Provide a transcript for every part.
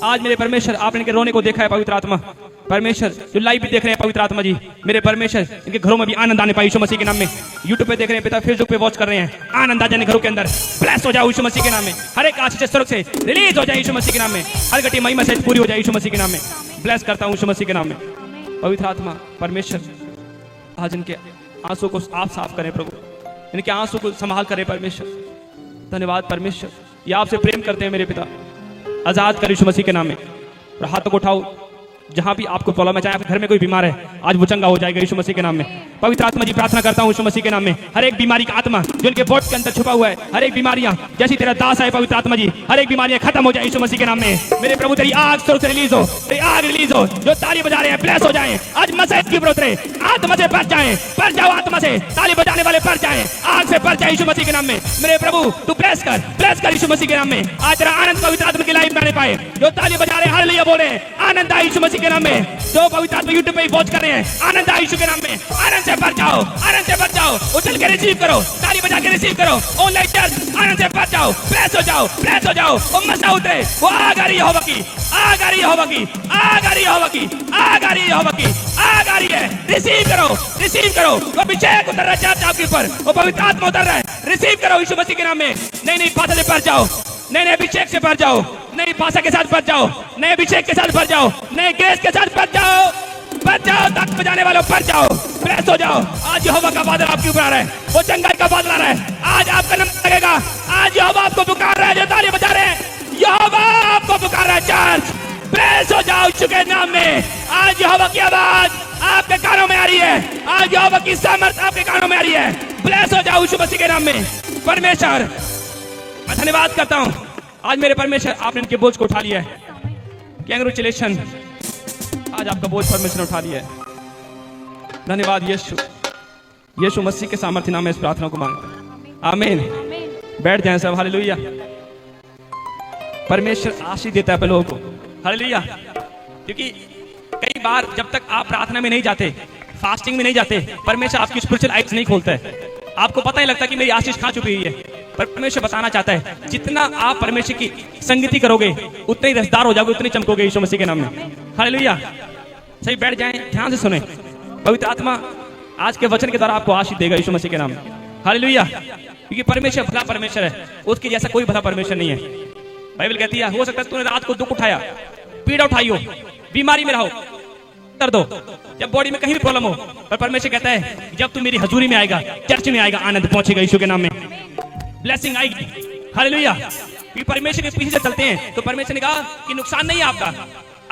आज मेरे परमेश्वर आपने इनके रोने को देखा है पवित्र आत्मा। परमेश्वर जो लाइव भी देख रहे हैं पवित्र आत्मा जी, मेरे परमेश्वर इनके घरों में भी आनंद आने पाए यीशु मसीह के नाम में। यूट्यूब पे देख रहे हैं पिता, फेसबुक पे वॉच कर रहे हैं, आनंद आ जाने घरों के अंदर, ब्लेस हो जाओ यीशु मसीह के नाम में। हर एक आशीष स्वर्ग से रिलीज हो जाए यीशु मसीह के नाम में। हर घटी मई मैसेज पूरी हो जाए यीशु मसीह के नाम में। ब्लेस करता हूँ यीशु मसीह के नाम में। पवित्र आत्मा परमेश्वर आज इनके आंसू को आप साफ करें प्रभु, इनके आंसू को संभाल करें परमेश्वर। धन्यवाद परमेश्वर, ये आपसे प्रेम करते हैं मेरे पिता। आजाद कर यीशु मसीह के नाम में। और हाथों को उठाओ, जहां भी आपको प्रॉब्लम है, चाहे आपके घर में कोई बीमार है, आज वो चंगा हो जाएगा यीशु मसीह के नाम में। पवित्र आत्मा जी प्रार्थना करता हूं यीशु मसीह के नाम में, हर एक बीमारी का आत्मा जो इनके बॉडी के अंदर छुपा हुआ है, हर एक बीमारियां जैसी तेरा दास है पवित्र आत्मा जी, हर एक बीमारियां खत्म हो जाए यीशु मसीह के नाम में। मेरे प्रभु तेरी आग स्वर्ग से रिलीज हो, तेरी आग रिलीज हो। जो ताली बजा रहे हैं ब्लेस हो जाए आज, मसीह की उतरे, आत्मा से भर जाए, भर जाओ आत्मा से, ताली बजाने वाले भर जाए, आग से भर जाए यीशु मसीह के नाम में। मेरे प्रभु तू ब्लेस कर यीशु मसीह के नाम में। आज तेरा आनंद पवित्र आत्मा की लाइफ में आने पाए। जो ताली बजा रहे हैं हालेलुया बोले, आनंद आए यीशु मसीह के नाम में। जो पवित्र आत्मा यूट्यूब पे वॉच कर रहे हैं, आनंद आए यीशु के नाम में। आनंद से भर जाओ, आनंद से भर जाओ, उछल के रिसीव करो, ताली बजा के रिसीव करो। ऑनलाइन चर्च आनंद से भर जाओ, ब्लेस हो जाओ, ब्लेस हो जाओ। वो मसा उतरे, वो आग आ रही है यहोवा की, आग आ रही है यहोवा की, आग आ रही है यहोवा की, आग आ रही है यहोवा की, आग आ रही है। रिसीव करो, रिसीव करो। वो अभिषेक उतर रहा है आपके ऊपर, वो पवित्र आत्मा उतर रहा है, रिसीव करो यीशु मसीह के नाम में। नहीं फांसा से भर जाओ, नए अभिषेक से भर जाओ, नई फांसा के साथ भर जाओ, नए अभिषेक के साथ भर जाओ, नए गैस के साथ भर जाओ, भर जाओ। ताक बजाने वालों भर जाओ, ब्लेस हो जाओ। आज यहोवा का बादल आपके ऊपर आ रहा है, वो चंगाई का बादल आ रहा है। आज आपका नंबर लगेगा। आज यहोवा आपको पुकार रहा है, जो ताली बजा रहे हैं, यहोवा आपको पुकार रहा है। चर्च ब्लेस हो जाओ यीशु के नाम में। आज यहोवा की आवाज आपके कानों में आ रही है, आज यहोवा की सामर्थ आपके कानों में आ रही है। ब्लेस हो जाओ यीशु मसीह के नाम में। परमेश्वर मैं धन्यवाद करता हूं, आज मेरे परमेश्वर आपने इनके बोझ को उठा लिया है। कांग्रेचुलेशन, आज आपका बोझ परमेश्वर ने उठा लिया है। धन्यवाद यीशु मसीह के सामर्थ्य नाम में इस प्रार्थना को मांगता हूं, आमीन। बैठ जाएं सब, हालेलुया। परमेश्वर आशीष देता है अपने लोगों को, हालेलुया। क्योंकि कई बार जब तक आप प्रार्थना में नहीं जाते, फास्टिंग में नहीं जाते, परमेश्वर आपकी स्पिरिचुअल आइज नहीं खोलता है। आपको पता ही लगता कि मेरी आशीष कहां छुपी हुई है। पर परमेश्वर बताना चाहता है, जितना आप परमेश्वर की संगति करोगे उतने ही रसदार हो जाओगे, उतने चमकोगे यीशु मसीह के नाम में, हालेलुया। सही बैठ जाएं, ध्यान से सुने। पवित्र आत्मा आज के वचन के द्वारा आपको आशीष देगा यीशु मसीह के नाम में, हालेलुया। क्योंकि परमेश्वर भला परमेश्वर है, उसके जैसा कोई भला परमेश्वर नहीं है। बाइबल कहती है, हो सकता है तूने रात को दुख उठाया, पीड़ा उठाई हो, बीमारी में रहो, दर्द हो, जब बॉडी में कहीं भी प्रॉब्लम हो, पर परमेश्वर कहता है जब तू मेरी हजूरी में आएगा, चर्च में आएगा, आनंद पहुंचेगा यीशु के नाम में, ब्लेसिंग आएगी, हालेलुया। परमेश्वर के पीछे से चलते हैं तो परमेश्वर ने कहा कि नुकसान नहीं है आपका,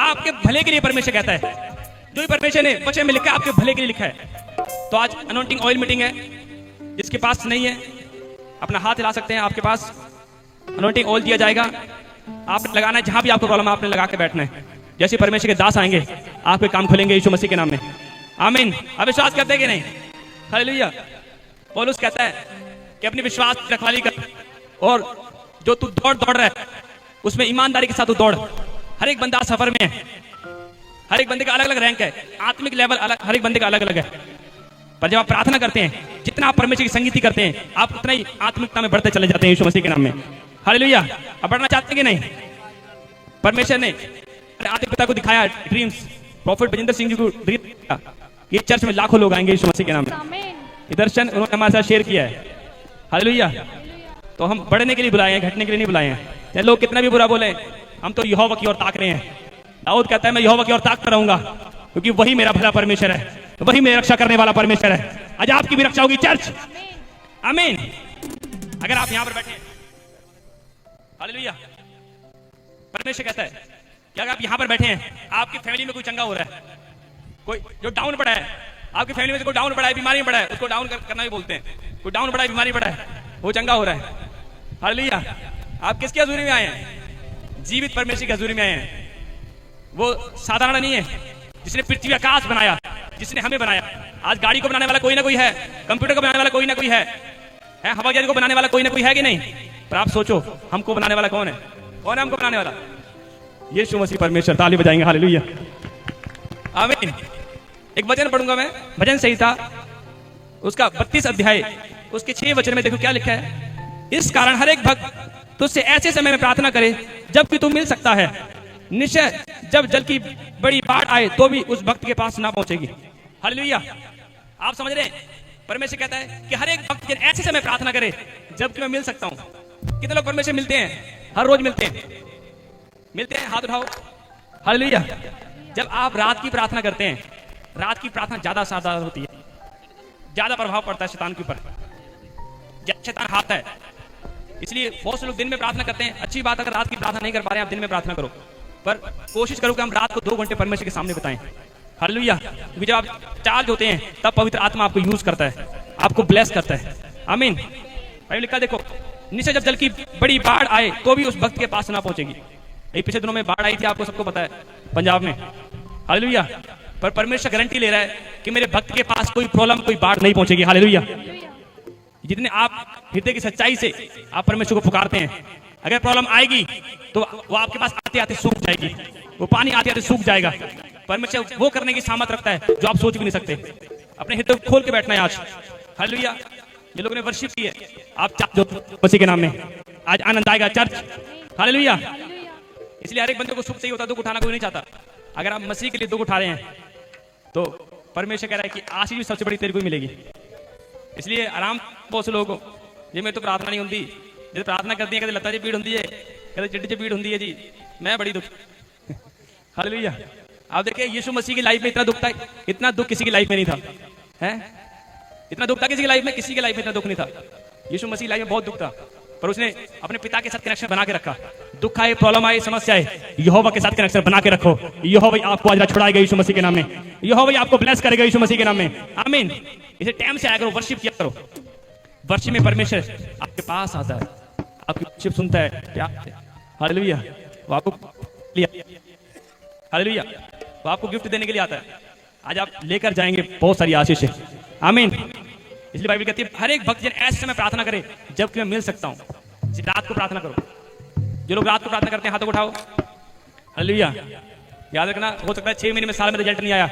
आपके भले के लिए परमेश्वर कहता है। जो भी परमेश्वर ने वचन में लिखा है आपके भले के लिए लिखा है। तो आज अनॉइंटिंग ऑयल मीटिंग है, जिसके पास नहीं है अपना हाथ हिला सकते हैं, आपके पास अनॉइंटिंग ऑयल दिया जाएगा। आपने लगाना है, जहां भी आपको प्रॉब्लम है आपने लगा के बैठना है। जैसे परमेश्वर के दास आएंगे आपके काम खुलेंगे यीशु मसीह के नाम में, आमीन। अब विश्वास करते कि नहीं, हालेलुया। पौलुस कहता है कि अपनी विश्वास रखवाली कर, और जो तू दौड़ रहा है उसमें ईमानदारी के साथ तू दौड़। हर एक बंदा सफर में है, हर एक बंदे का अलग अलग रैंक है, आत्मिक लेवल अलग, हर एक बंदे का अलग अलग है। पर जब आप प्रार्थना करते हैं, जितना आप परमेश्वर की संगति करते हैं, आप उतना ही आत्मिकता में बढ़ते चले जाते हैं यीशु मसीह के नाम में, हालेलुया। अब बढ़ना चाहते हैं कि नहीं? परमेश्वर ने आदित्य पिता को दिखाया ड्रीम्स, प्रॉफिट बजिंदर सिंह जी को ड्रीम दिया, ये चर्च में लाखों लोग आएंगे यीशु मसीह के नाम में। ये दर्शन उन्होंने हमारे साथ शेयर किया है, हालेलुया। तो हम बढ़ने के लिए बुलाए हैं, घटने के लिए नहीं बुलाए हैं। चाहे लोग कितना भी बुरा बोले, हम तो यहोवा की ओर ताक रहे हैं। दाऊद कहता है मैं यहोवा की ओर ताकता रहूंगा, क्योंकि वही मेरा भला परमेश्वर है, वही मेरी रक्षा करने वाला परमेश्वर है। आज आपकी भी रक्षा होगी चर्च, आमीन। अगर आप यहां पर बैठे, हालेलुया। परमेश्वर कहता है कि अगर आप यहां पर बैठे हैं, आपकी फैमिली में कोई चंगा हो रहा है, कोई जो डाउन पड़ा है, आपकी फैमिली में से कोई डाउन पड़ा है, बीमारी में पड़ा है, उसको डाउन करना भी बोलते हैं। कोई डाउन पड़ा है, बीमारी पड़ा है, वो चंगा हो रहा है, हालेलुया। आप किसकी हजूरी में आए हैं? जीवित परमेश्वर की हजूरी में आए हैं। वो साधारण नहीं है, जिसने पृथ्वी आकाश बनाया, जिसने हमें बनाया। आज गाड़ी को बनाने वाला कोई ना कोई है, कंप्यूटर को बनाने वाला कोई ना कोई है, हवा जहाज को बनाने वाला कोई ना कोई है कि नहीं? पर आप सोचो हमको बनाने वाला कौन है? कौन है हमको बनाने वाला? यीशु मसीह परमेश्वर। ताली बजाएंगे, हालेलुया, आमीन। एक वचन पढ़ूंगा मैं, भजन संहिता उसका 32 अध्याय उसके 6 वचन में देखो क्या लिखा है। इस कारण हर एक भक्त तुझसे ऐसे समय में प्रार्थना करे जबकि तू मिल सकता है, निश्चय जब जल की बड़ी बाढ़ आए तो भी उस भक्त के पास ना पहुंचेगी। हालेलुया। आप समझ रहे हैं? परमेश्वर कहता है कि हर एक भक्त ऐसे समय प्रार्थना करे जबकि मैं मिल सकता हूं। कितने लोग परमेश्वर मिलते हैं? हर रोज मिलते हैं। मिलते हैं? हाथ उठाओ। हालेलुया। जब आप रात की प्रार्थना करते हैं, रात की प्रार्थना ज्यादा सावधान होती है, ज्यादा प्रभाव पड़ता है शैतान के ऊपर, ज्यादा शैतान हाथ है। इसलिए बहुत से लोग दिन में प्रार्थना करते हैं। अच्छी बात, अगर रात की प्रार्थना नहीं कर पा रहे हैं आप दिन में प्रार्थना करो, पर कोशिश करो कि हम रात को 2 घंटे परमेश्वर के सामने बिताएं। हालेलुया। क्योंकि जब आप चार्ज होते हैं तब पवित्र आत्मा आपको यूज करता है, आपको ब्लेस करता है। आमीन। बाइबल लिखा देखो, निश्चय जब जल की बड़ी बाढ़ आए तो भी उस भक्त के पास ना पहुंचेगी। यही पिछले दिनों में बाढ़ आई थी, आपको सबको पता है, पंजाब में। हालेलुया। पर परमेश्वर गारंटी ले रहा है कि मेरे भक्त के पास कोई प्रॉब्लम, कोई बाढ़ नहीं पहुंचेगी। हालेलुया। जितने आप हृदय की सच्चाई से आप परमेश्वर को पुकारते हैं, अगर प्रॉब्लम आएगी तो वो आपके पास आते आते सूख जाएगी, वो पानी आते आते सूख जाएगा। परमेश्वर वो करने की सामर्थ रखता है जो आप सोच भी नहीं सकते। अपने हृदय को खोल के बैठना है आज। हालेलुया। ये लोगों ने वर्शिप की है, आप जो मसीह के नाम में आज आनंद आएगा चर्च। हालेलुया। इसलिए हर एक बंदे को सुख चाहिए होता, दुख उठाना कोई नहीं चाहता। अगर आप मसीह के लिए दुख उठा रहे हैं तो परमेश्वर कह रहा है कि आशीष भी सबसे बड़ी तेरे को ही मिलेगी। इसलिए आराम बहुत से लोगों को, ये मैं तो प्रार्थना नहीं होती, जब प्रार्थना करती है कहते लता जी भीड़ होती है, कहते चिट्टी जी भीड़ होती है जी, मैं बड़ी दुख। हालेलुया। आप देखिए यीशु मसीह की लाइफ में इतना दुख था, इतना दुख किसी की लाइफ में नहीं था। है इतना दुख था किसी की लाइफ में? किसी की लाइफ में इतना दुख नहीं था। यीशु मसीह की लाइफ में बहुत दुख था, पर उसने अपने पिता के साथ कनेक्शन बना के रखा। दुख आए, प्रॉब्लम आए, समस्या आए, यहोवा के साथ कनेक्शन बना के रखो। यहोवा आपको आज छुड़ाएगा यीशु मसीह के नाम में। यहोवा आपको ब्लेस करेगा यीशु मसीह के नाम में। आमीन। इसे टाइम से आया करो, वर्शिप किया करो। वर्शिप में परमेश्वर आपके पास आता है, आपकी वर्शिप सुनता है, प्यार से। हालेलुया। वो आपको हालेलुया, वो आपको गिफ्ट देने के लिए आता है। आज आप लेकर जाएंगे बहुत सारी आशीष है। आमीन। इसलिए बाइबल कहती है हर एक भक्त ऐसे समय प्रार्थना करे जबकि मैं मिल सकता हूं। रात को प्रार्थना करो। जो लोग रात को प्रार्थना करते हैं हाथों को उठाओ। हालेलुया। याद रखना, हो सकता है 6 महीने में, साल में रिजल्ट नहीं आया,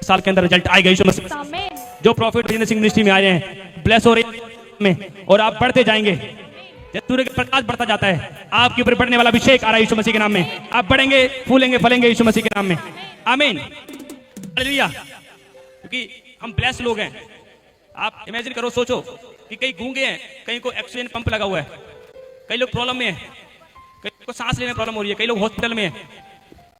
साल के अंदर रिजल्ट आएगा यीशु मसीह। जो प्रॉफिट बिजनेस मिनिस्ट्री में आए हैं, ब्लेस हो रहे में और आप बढ़ते जाएंगे। सूर्य का प्रकाश बढ़ता जाता है, आपके ऊपर बढ़ने वाला अभिषेक आ रहा है यीशु मसीह के नाम में। आप बढ़ेंगे, फूलेंगे, फलेंगे यीशु मसीह के नाम में। आमीन। हालेलुया। क्योंकि हम ब्लेस लोग हैं। आप इमेजिन करो, सोचो कि कई गूंगे हैं, कहीं को ऑक्सीजन पंप लगा हुआ है, कई लोग प्रॉब्लम में हैं, कई को सांस लेने में प्रॉब्लम हो रही है, कई लोग हॉस्पिटल में हैं,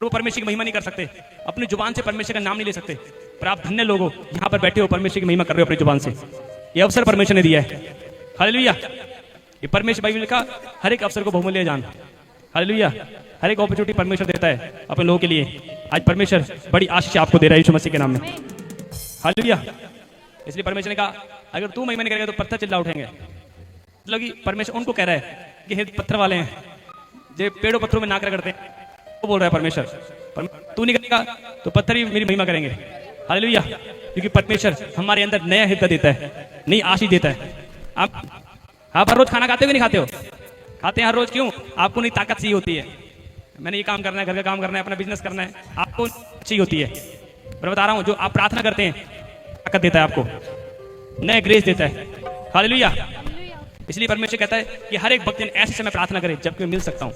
वो परमेश्वर की महिमा नहीं कर सकते, अपनी जुबान से परमेश्वर का नाम नहीं ले सकते। पर आप धन्य लोग हो, यहाँ पर बैठे हो, परमेश्वर की महिमा कर रहे हो अपनी जुबान से। ये अवसर परमेश्वर ने दिया है। हालेलुया। ये परमेश्वर बाइबल लिखा हर एक अवसर को बहुमूल्य जान। हालेलुया। हर एक अपॉर्चुनिटी परमेश्वर देता है अपने लोगों के लिए। आज परमेश्वर बड़ी आशीष आपको दे रहा है यीशु मसीह के नाम में। हालेलुया। इसलिए परमेश्वर ने कहा अगर तू महिमा नहीं करेगा तो पत्थर चिल्ला उठेंगे। मतलब कि परमेश्वर उनको कह रहा है कि हे पत्थर वाले हैं, जो पेड़ों पत्थरों में नाक रगड़ते हैं, वो बोल रहा है परमेश्वर, तू नहीं करेगा तो पत्थर ही मेरी महिमा करेंगे। हालेलुया। क्योंकि परमेश्वर हमारे अंदर नया हृदय देता है, नई आशीष देता है। आप हर रोज खाना खाते हो कि नहीं खाते हो? खाते हैं हर रोज। क्यों? आपको नहीं ताकत चाहिए होती है, मैंने ये काम करना है, घर का काम करना है, अपना बिजनेस करना है, आपको चाहिए होती है। मैं बता रहा हूं, जो आप प्रार्थना करते हैं ताकत देता है, आपको नया ग्रेस देता है। हालेलुया। इसलिए परमेश्वर कहता है कि हर एक भक्त ऐसे समय प्रार्थना करे जबकि मैं मिल सकता हूं।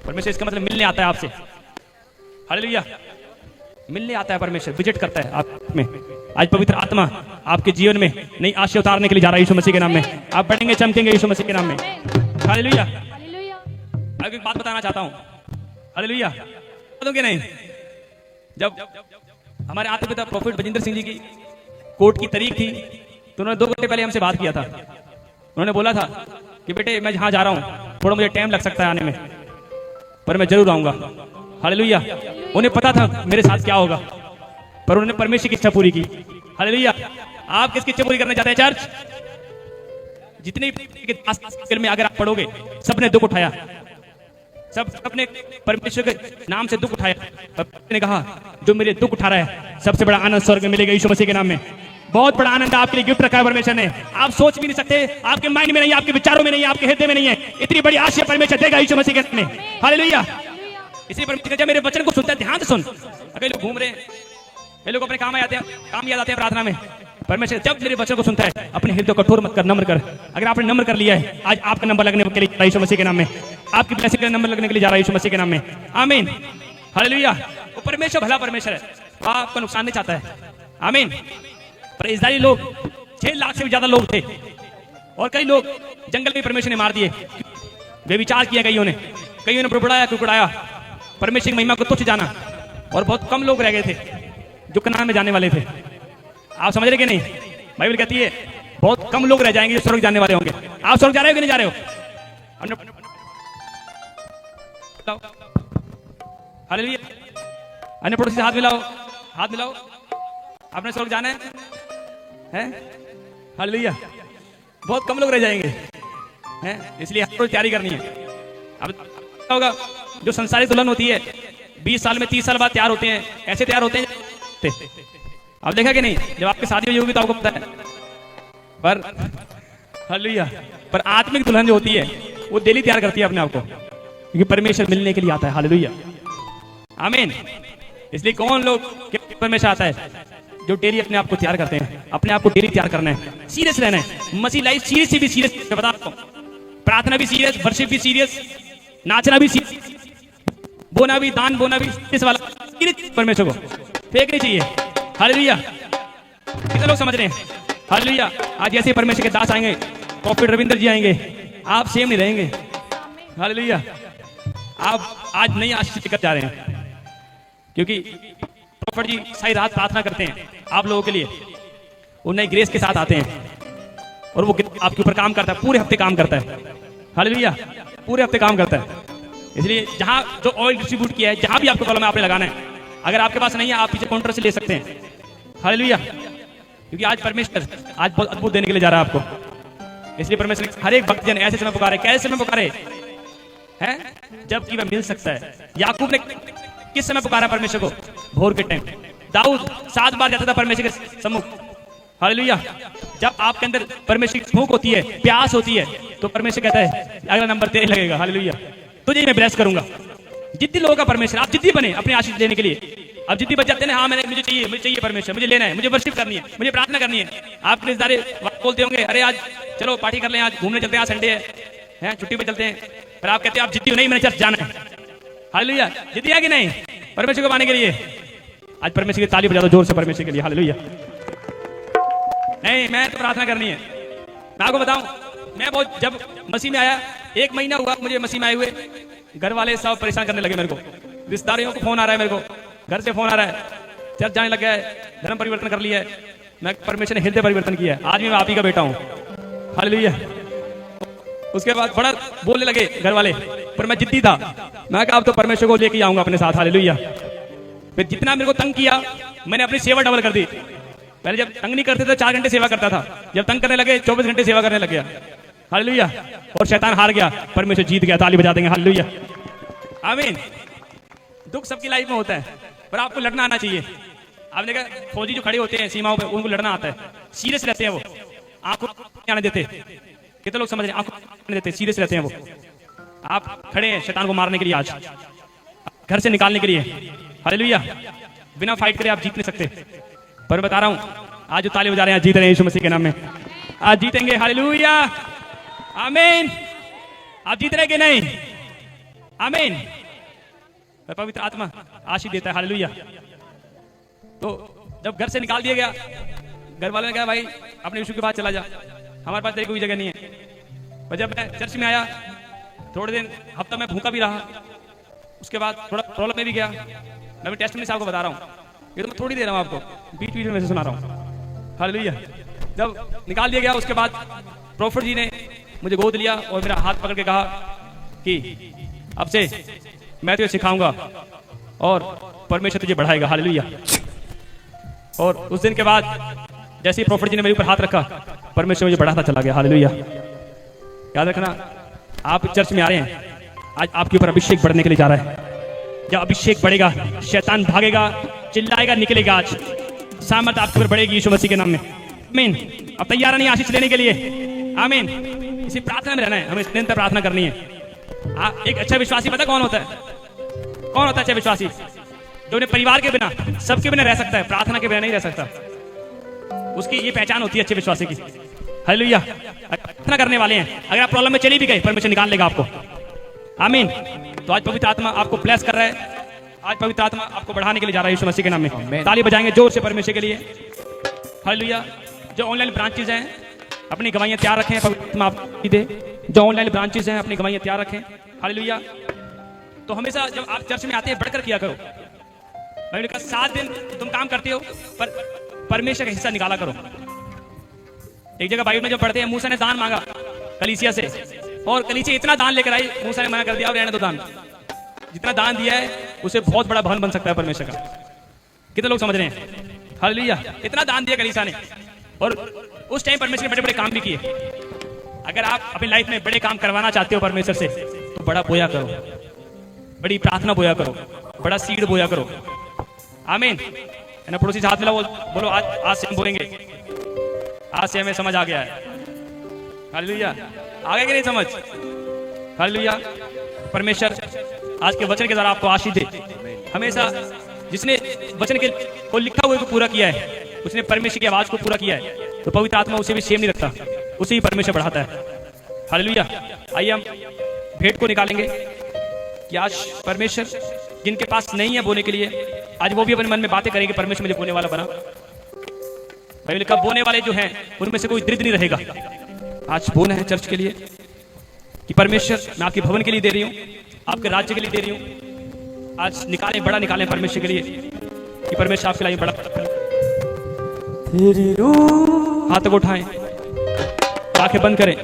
परमेश्वर इसका मतलब मिलने आता है आपसे। हालेलुया। मिलने आता है परमेश्वर, विजिट करता है आप में। आज पवित्र आत्मा आपके जीवन में नई आशीष उतारने के लिए जा रहा है यीशु मसीह के नाम में। आप बढ़ेंगे, चमकेंगे यीशु मसीह के नाम में। हालेलुया। अब एक बात बताना चाहता हूं। हालेलुया। कि नहीं, जब हमारे आते पिता प्रॉफिट बजिंदर सिंह जी की कोर्ट की तारीख थी तो उन्होंने 2 घंटे पहले हमसे बात किया था। उन्होंने बोला था कि बेटे मैं जहां जा रहा हूं थोड़ा मुझे टाइम लग सकता है आने में, पर मैं जरूर आऊंगा। हालेलुया। उन्हें पता था मेरे साथ क्या होगा, पर उन्होंने परमेश्वर की इच्छा पूरी की। हालेलुया। आप किसकी इच्छा पूरी करना चाहते हैं चर्च? जितनी फिल्म में अगर आप पढ़ोगे, सबने दुख उठाया, सब अपने परमेश्वर के नाम से दुख उठाया। ने कहा जो मेरे दुख उठा रहा है सबसे बड़ा आनंद स्वर्ग में मिलेगा यीशु मसीह के नाम में। बहुत बड़ा आनंद आपके लिए गिफ्ट रखा है परमेश्वर ने, आप सोच भी नहीं सकते, आपके माइंड में नहीं है, आपके विचारों में नहीं है, आपके हृदय में नहीं है। इतनी बड़ी आशीष परमेश्वर देगा यीशु मसीह के नाम में। हालेलुया। इसी परमेश्वर जब मेरे वचन को सुनता है, ध्यान से सुन। अगर लोग घूम रहे हैं, ये लोग अपने काम आते हैं, काम याद आते हैं प्रार्थना में। परमेश्वर जब मेरे वचन को सुनता है, अपने हृदय को कठोर मत कर, नम्र कर। अगर आपने नम्र कर लिया है, आज आपका नंबर लगने के लिए यीशु मसीह के नाम में, आपकी ब्लेसिंग का नंबर लगने के लिए जा रहा है यीशु मसीह के नाम में। आमीन। हालेलुया। वो परमेश्वर भला परमेश्वर है, वो आपको नुकसान नहीं चाहता है। आमीन। पर इस्राएली लोग 6 लाख से भी ज्यादा लोग थे, और कई लोग जंगल में परमेश्वर ने मार दिए। वे विचार किया कईयों ने बुड़बुड़ाया, कुड़कुड़ाया, परमेश्वर की महिमा को तुच्छ जाना, और बहुत कम लोग रह गए थे जो कनान में जाने वाले थे। आप समझ रहे कि नहीं? बाइबल कहती है बहुत कम लोग रह जाएंगे जो स्वर्ग जाने वाले होंगे। आप स्वर्ग जा रहे हो कि नहीं जा रहे हो? हालेलुया। अन्य पड़ोसी से हाथ मिलाओ, हाथ मिलाओ। आपने स्वर्ग जाना है? हालेलुया। बहुत कम लोग रह जाएंगे, हैं? इसलिए आपको तैयारी करनी है। अब होगा जो संसारी दुल्हन होती है 20 साल में 30 साल बाद तैयार होते हैं, ऐसे तैयार होते हैं। अब देखा कि नहीं, जब आपकी शादी होगी तो आपको पता है। पर हालेलुया, पर आत्मिक दुल्हन जो होती है वो डेली तैयार करती है अपने आप को, क्योंकि परमेश्वर मिलने के लिए आता है। हालेलुया, आमीन। इसलिए कौन लोग परमेश्वर आता है? जो डेली अपने आप को तैयार करते हैं। अपने आप को डेली तैयार करना है, सीरियस रहना है। मसीह लाइफ सीरियस से भी सीरियस, बता आपको, प्रार्थना भी सीरियस, वर्शिप भी सीरियस, नाचना भी सीरियस, बोना भी, दान बोना भी सीरियस वाला, सीरियस परमेश्वर को फेंक नहीं चाहिए। हालेलुया। कितने लोग समझ रहे हैं? हालेलुया। आज ऐसे परमेश्वर के दास आएंगे, प्रॉफेट रविंद्र जी आएंगे, आप सेम नहीं रहेंगे। हालेलुया। आप आज नई आशीष लेकर जा रहे हैं, क्योंकि प्रॉफेट जी सारी रात प्रार्थना करते हैं आप लोगों के लिए। वो नई ग्रेस के साथ आते हैं, और वो आपके ऊपर काम करता है, पूरे हफ्ते काम करता है। हालेलुया, पूरे हफ्ते काम करता है। इसलिए जहां जो ऑयल डिस्ट्रीब्यूट किया है, जहां भी आपको प्रॉब्लम है आपने लगाना है। अगर आपके पास नहीं है, आप पीछे काउंटर से ले सकते हैं। हालेलुया। क्योंकि आज परमेश्वर आज बहुत अद्भुत देने के लिए जा रहा है आपको। इसलिए परमेश्वर हर एक भक्त जन ऐसे समय पुकारे, कैसे समय पुकारे हैं जबकि वह मिल सकता है। याकूब ने किस समय पुकारा परमेश्वर को? भोर के टाइम। दाऊद 7 बार जाता था परमेश्वर के सम्मुख। हालेलुया। जब आपके अंदर परमेश्वर की भूख होती है, प्यास होती है, तो परमेश्वर कहता है अगला नंबर तेरे लगेगा। हालेलुया। तुझे मैं ब्लेस करूंगा। जिद्दी लोगों का परमेश्वर, आप जिद्दी बने अपने आशीष लेने के लिए। अब जिद्दी बच जाते हैं, हाँ मुझे चाहिए परमेश्वर, मुझे लेना है, मुझे वर्शिप करनी है, मुझे प्रार्थना करनी है। आपके रिश्तेदार बोलते होंगे अरे आज चलो पार्टी कर लें, आज घूमने चलते हैं, आज संडे है, छुट्टी पे चलते हैं। पर आप कहते हैं आप जिद्दी हो, नहीं मैंने चर्च जाना है। हालेलुया। जिद्दी है कि नहीं परमेश्वर को पाने के लिए? आज परमेश्वर की ताली बजा दो जोर से परमेश्वर के लिए। हालेलुया। नहीं, मैं तो प्रार्थना करनी है। मैं आपको बताऊं, मैं बहुत जब मसीह में आया 1 महीना हुआ मुझे मसीह में आए हुए, घर वाले सब परेशान करने लगे मेरे को। रिश्तेदारों को फोन आ रहा है, मेरे को घर से फोन आ रहा है, चर्च जाने लग गया है, धर्म परिवर्तन कर लिया है। मैं परमेश्वर ने हृदय परिवर्तन किया है, आज मैं आप ही का बेटा हूं। हालेलुया। उसके बाद बड़ा बोलने लगे घर वाले, पर मैं जिद्दी था। मैं कहा अब तो परमेश्वर को लेके आऊंगा अपने साथ। हालेलुया। फिर जितना मेरे को तंग किया, मैंने अपनी सेवा डबल कर दी। पहले जब तंग नहीं करते थे 4 घंटे सेवा करता था, जब तंग करने लगे 24 घंटे सेवा करने लग गया। हालेलुया। और शैतान हार गया, परमेश्वर जीत गया। ताली बजा देंगे। हालेलुया, आमीन। दुख सबकी लाइफ में होता है, पर आपको लड़ना आना चाहिए। आपने कहा फौजी जो खड़े होते हैं सीमाओं पे, उनको लड़ना आता है, सीरियस रहते हैं वो, आंखों आने देते। कितने लोग समझ रहे हैं? आंखों आने देते, सीरियस रहते हैं वो। आप खड़े हैं शैतान को मारने के लिए, आज घर से निकालने के लिए। हालेलुया। बिना फाइट करे आप जीत नहीं सकते, पर बता रहा हूं आज जो ताली बजा रहे हैं, जीत रहे हैं यीशु मसीह के नाम में। आज जीतेंगे। हालेलुया, आमीन। आप जीत रहे कि नहीं? आमीन। पवित्र आत्मा आशीष देता है। हालेलुया। तो जब घर से निकाल दिया गया, घर वालों ने कहा भाई अपने यीशु के पास चला जा, हमारे पास तेरी कोई जगह नहीं है। पर जब मैं चर्च में आया, थोड़े दिन हफ्ता मैं भूखा भी रहा, उसके बाद थोड़ा प्रॉब्लम में भी गया। मैं भी टेस्टमनी साहब को बता रहा हूँ, ये तो मैं थोड़ी दे रहा हूँ आपको, बीच बीच में से सुना रहा हूँ। हालेलुया। जब निकाल दिया गया, उसके बाद प्रॉफेट जी ने मुझे गोद लिया और मेरा हाथ पकड़ के कहा कि अब से मैं तुझे सिखाऊंगा और परमेश्वर तुझे बढ़ाएगा। हालेलुया। और उस दिन के बाद जैसे ही प्रॉफेट जी ने मेरे ऊपर हाथ रखा, परमेश्वर मुझे बढ़ाता चला गया। हालेलुया। याद रखना, आप चर्च में आ रहे हैं, आज आपके ऊपर अभिषेक बढ़ने के लिए जा रहा है। जब अभिषेक बढ़ेगा, शैतान भागेगा, चिल्लाएगा, निकलेगा। आज सामर्थ आपके ऊपर बढ़ेगी यीशु मसीह के नाम में। आमीन। अब तैयार नहीं आशीष लेने के लिए? आमीन। इसी प्रार्थना में रहना है, हमें निरंतर प्रार्थना करनी है। एक अच्छा विश्वासी पता कौन होता है? कौन होता है अच्छा विश्वासी? जो अपने परिवार के बिना, सबके बिना रह सकता है, प्रार्थना के बिना नहीं रह सकता। उसकी ये पहचान होती है अच्छे विश्वासी की। हालेलुया। प्रार्थना करने वाले हैं, अगर आप प्रॉब्लम में चली भी गए, परमेश्वर निकाल लेगा आपको। आमीन। तो आज पवित्र आत्मा आपको ब्लेस कर रहा है, आज पवित्र आत्मा आपको बढ़ाने के लिए जा रहा है यीशु मसीह के नाम में। ताली बजाएंगे जोर से परमेश्वर के लिए। हालेलुया। जो ऑनलाइन ब्रांचेज हैं अपनी गवाहियां तैयार रखें, पवित्र आत्मा आपकी दे। जो ऑनलाइन ब्रांचेज हैं अपनी गवाहियां तैयार रखें। हालेलुया। तो हमेशा जब आप चर्च में आते हैं बढ़कर किया करो। मैंने कहा 7 दिन तुम काम करते हो पर परमेश्वर का हिस्सा निकाला करो। एक जगह बाइबल में जब पढ़ते हैं मूसा ने दान मांगा कलीसिया से और कलीसिया इतना दान लेकर आई, मूसा ने मना कर दिया और रहने दो दान। जितना दान दिया है उसे बहुत बड़ा भवन बन सकता है परमेश्वर का। कितने लोग समझ रहे हैं? हालेलुया। इतना दान दिया कलीसिया ने और उस टाइम परमेश्वर ने बड़े बड़े काम भी किए। अगर आप अपनी लाइफ में बड़े काम करवाना चाहते हो परमेश्वर से तो बड़ा बोया करो, बड़ी प्रार्थना बोया करो, बड़ा सीड बोया करो। आमीन। ना पड़ोसी से हाथ मिलाओ, बोलो आज से हम बोलेंगे, आज से हमें समझ आ गया है। हालेलुया। आ गया कि नहीं समझ? हालेलुया। परमेश्वर आज के वचन के द्वारा आपको आशीष दे। हमेशा जिसने वचन के को लिखा हुए को पूरा किया है, उसने परमेश्वर की आवाज को पूरा किया है, तो पवित्र आत्मा उसे भी सेम नहीं रखता, उसे ही परमेश्वर बढ़ाता है। हालेलुया। आइए हम भेंट को निकालेंगे कि आज परमेश्वर जिनके पास नहीं है बोलने के लिए, आज वो भी अपने मन में बातें करेंगे परमेश्वर मुझे बोलने वाला बना। बाइबल का बोलने वाले जो हैं उनमें से कोई दृढ़ नहीं रहेगा। आज बोलना है चर्च के लिए कि परमेश्वर मैं आपके भवन के लिए दे रही हूँ, आपके राज्य के लिए दे रही हूँ। आज निकालें, बड़ा निकालें परमेश्वर के लिए कि परमेश्वर आपके लिए बड़ा। हाथ को उठाएं, आंखें बंद करें।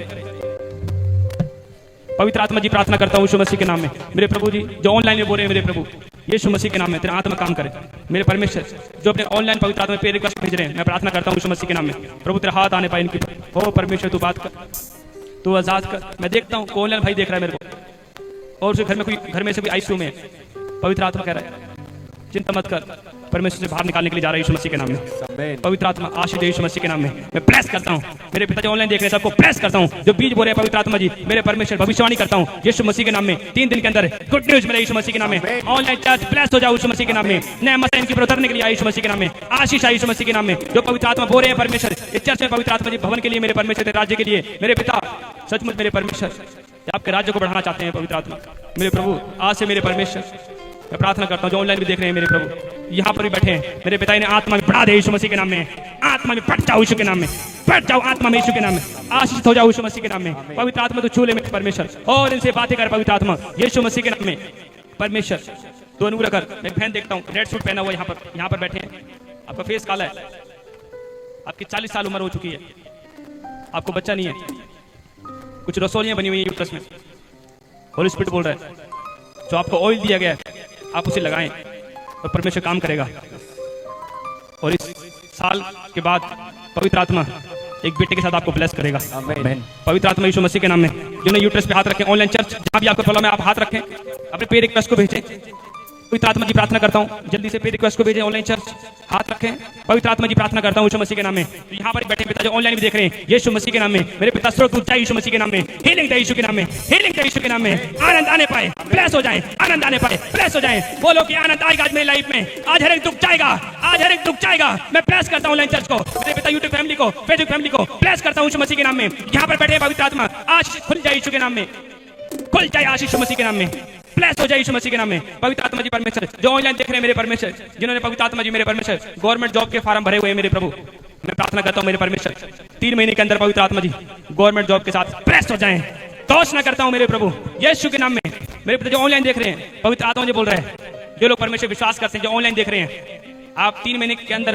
पवित्र आत्मा जी प्रार्थना करता हूँ यीशु मसीह के नाम में। मेरे प्रभु जी जो ऑनलाइन में बोल रहे हैं, मेरे प्रभु यीशु मसीह के नाम में तेरा आत्मा काम करे। मेरे परमेश्वर जो अपने ऑनलाइन पवित्र आत्मा पे रिक्वेस्ट भेज रहे हैं, मैं प्रार्थना करता हूँ यीशु मसीह के नाम में। प्रभु तेरा हाथ आने पाए इनकी। ओ परमेश्वर तू बात कर, तू आजाद कर। मैं देखता हूँ ऑनलाइन भाई देख रहा है मेरे को, और उसके घर में से कोई आईसीयू में पवित्र आत्मा कह रहा है चिंता मत कर, परमेश्वर से बाहर निकालने के लिए जा रहा है यीशु मसीह के नाम में। पवित्र आत्मा आशीष दे यीशु मसीह के नाम में। मैं प्रेस करता हूँ मेरे पिता जो ऑनलाइन देख रहे हैं सबको प्रेस करता हूँ। जो बीज बोल रहे हैं पवित्र आत्मा जी मेरे परमेश्वर भविष्यवाणी करता हूँ यीशु मसीह के नाम में। 3 दिन के अंदर गुड न्यूज मिले यीशु मसीह के नाम में। ऑनलाइन चर्च ब्लेस हो जाओ यीशु मसीह के नाम में। नया मसीह इनकी उतरने के लिए यीशु मसीह के नाम में। आशीष आई यीशु मसीह के नाम में। जो पवित्र आत्मा बोल रहे हैं परमेश्वर इस चर्च में पवित्र आत्मा जी भवन के लिए, मेरे परमेश्वर राज्य के लिए, मेरे पिता सचमुच मेरे परमेश्वर आपके राज्य को बढ़ाना चाहते हैं पवित्र आत्मा। मेरे प्रभु आज से मेरे परमेश्वर मैं प्रार्थना करता हूँ जो ऑनलाइन भी देख रहे हैं मेरे प्रभु, यहाँ पर भी बैठे हैं मेरे पिता ने आत्मा में बढ़ा दे यीशु मसीह के नाम में। आत्मा में बढ़ जाओ यीशु के नाम में, बढ़ जाओ आत्मा में यीशु के नाम में। आशीष हो जाओ यीशु मसीह के नाम में। पवित्र आत्मा तो छू ले मेरे परमेश्वर और इनसे बातें कर पवित्र आत्मा यीशु मसीह के नाम में। परमेश्वर तो अनुग्रह कर। मैं बहन देखता हूँ रेड सूट पहना हुआ यहाँ पर बैठे हैं। आपका फेस काला है, आपकी 40 साल उम्र हो चुकी है, आपको बच्चा नहीं है, कुछ रसोलियां बनी हुई है यूट्रस में। होली स्पिरिट बोल रहा है जो आपको ऑयल दिया गया है आप उसे लगाएं और परमेश्वर काम करेगा। और इस साल के बाद पवित्र आत्मा एक बेटे के साथ आपको ब्लेस करेगा। पवित्र आत्मा यीशु मसीह के नाम में। जिन्होंने यूट्रस पे हाथ रखें, ऑनलाइन चर्च जहां भी आपको प्रॉब्लम है आप हाथ रखें, अपने पे रिक्वेस्ट को भेजें। पवित्र आत्मा जी प्रार्थना करता हूँ जल्दी से पे रिक्वेस्ट को भेजें। ऑनलाइन चर्च हाथ रखें। पवित्र आत्मा जी प्रार्थना करता हूँ यीशु मसीह के नाम में। तो यहाँ पर बैठे पिता जो ऑनलाइन भी देख रहे हैं यीशु मसीह के नाम में। मेरे पिता स्वर्ग ऊंचाई यीशु मसीह के नाम में। हीलिंग दे यीशु के नाम में, हीलिंग दे यीशु के नाम में। आनंद आने पाए, ब्लेस हो जाए, आनंद आने पाए, ब्लेस हो जाए। बोलो कि आनंद आएगा आज मेरी लाइफ में। आज हर एक दुख जाएगा, आज हर एक दुख जाएगा। मैं ब्लेस करता हूँ ऑनलाइन चर्च को, मेरे पिता यूट्यूब फैमिली को, फेसबुक फैमिली को ब्लेस करता हूँ यीशु मसीह के नाम में। यहाँ पर बैठे पवित्र आत्मा आज खुल जाए यीशु के नाम में, खुल जाए आशीष यीशु मसीह के नाम में। ब्लेस हो जाए यीशु मसीह के नाम में। पवित्र आत्मा जी परमेश्वर जो ऑनलाइन देख रहे हैं मेरे परमेश्वर, जिन्होंने पवित्र आत्मा जी मेरे परमेश्वर गवर्नमेंट जॉब के फॉर्म भरे हुए हैं मेरे प्रभु, मैं प्रार्थना करता हूं मेरे परमेश्वर 3 महीने के अंदर पवित्र आत्मा जी गवर्नमेंट जॉब के साथ ब्लेस हो जाएं। घोषणा करता हूं मेरे प्रभु यीशु के नाम में। मेरे पिता जो ऑनलाइन देख रहे हैं पवित्र आत्मा जी बोल रहे हैं, जो लोग परमेश्वर विश्वास करते हैं जो ऑनलाइन देख रहे हैं, आप 3 महीने के अंदर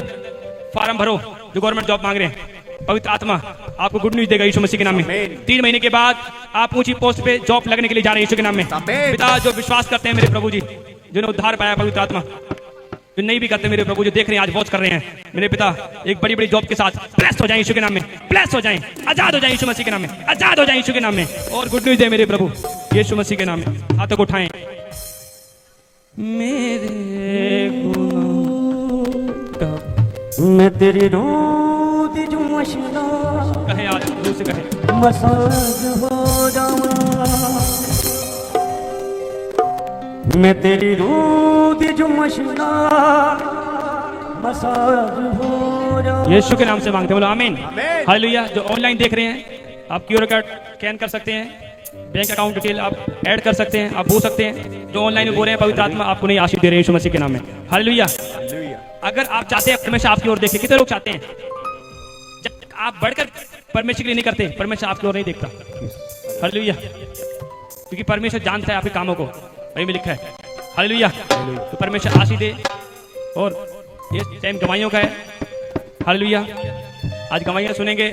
फॉर्म भरो जो गवर्नमेंट जॉब मांग रहे हैं। पवित्र आत्मा आपको गुड न्यूज देगा यीशु मसीह के नाम में। 3 महीने के बाद आप ऊंची पोस्ट पे जॉब लगने के लिए जा रहे हैं यीशु के नाम में। पिता जो विश्वास करते हैं मेरे प्रभु जी, जिन्होंने उद्धार पाया पवित्र आत्मा, जो नहीं भी करते मेरे प्रभु जो देख रहे हैं आज वॉच कर रहे हैं, मेरे पिता एक बड़ी बड़ी जॉब के साथ ब्लेस हो जाए यीशु के नाम में, ब्लेस हो जाए, आजाद हो जाए यीशु मसीह के नाम में, आजाद हो जाए यीशु के नाम में। और गुड न्यूज है मेरे प्रभु यीशु मसीह के नाम में। हाथों को उठाएं। मेरे मैं तेरी रोद जो मशना कहे आज दूर से कहे मसाज हो जाऊं, मैं तेरी रोद जो मशना मसाज हो जाऊं। यीशु के नाम से मांगते हैं, बोलो आमीन हालेलुया। जो ऑनलाइन देख रहे हैं आप क्यूआर कोड स्कैन कर सकते हैं, बैंक अकाउंट डिटेल आप ऐड कर सकते हैं, आप बोल सकते हैं जो ऑनलाइन बोल रहे हैं पवित्र आत्मा आपको नहीं आशीष दे रहे हैं यीशु मसीह के नाम में। हालेलुया। अगर आप चाहते हैं परमेश्वर आपकी ओर देखे, कितने लोग चाहते हैं? जब तक आप बढ़कर परमेश्वर के लिए नहीं करते, परमेश्वर आपकी ओर नहीं देखता। हालेलुया। क्योंकि परमेश्वर जानता है आपके कामों को, वही में लिखा है। हालेलुया। तो परमेश्वर आशीष दे। और ये टाइम गवाहियों का है। हालेलुया। आज गवाहियां सुनेंगे,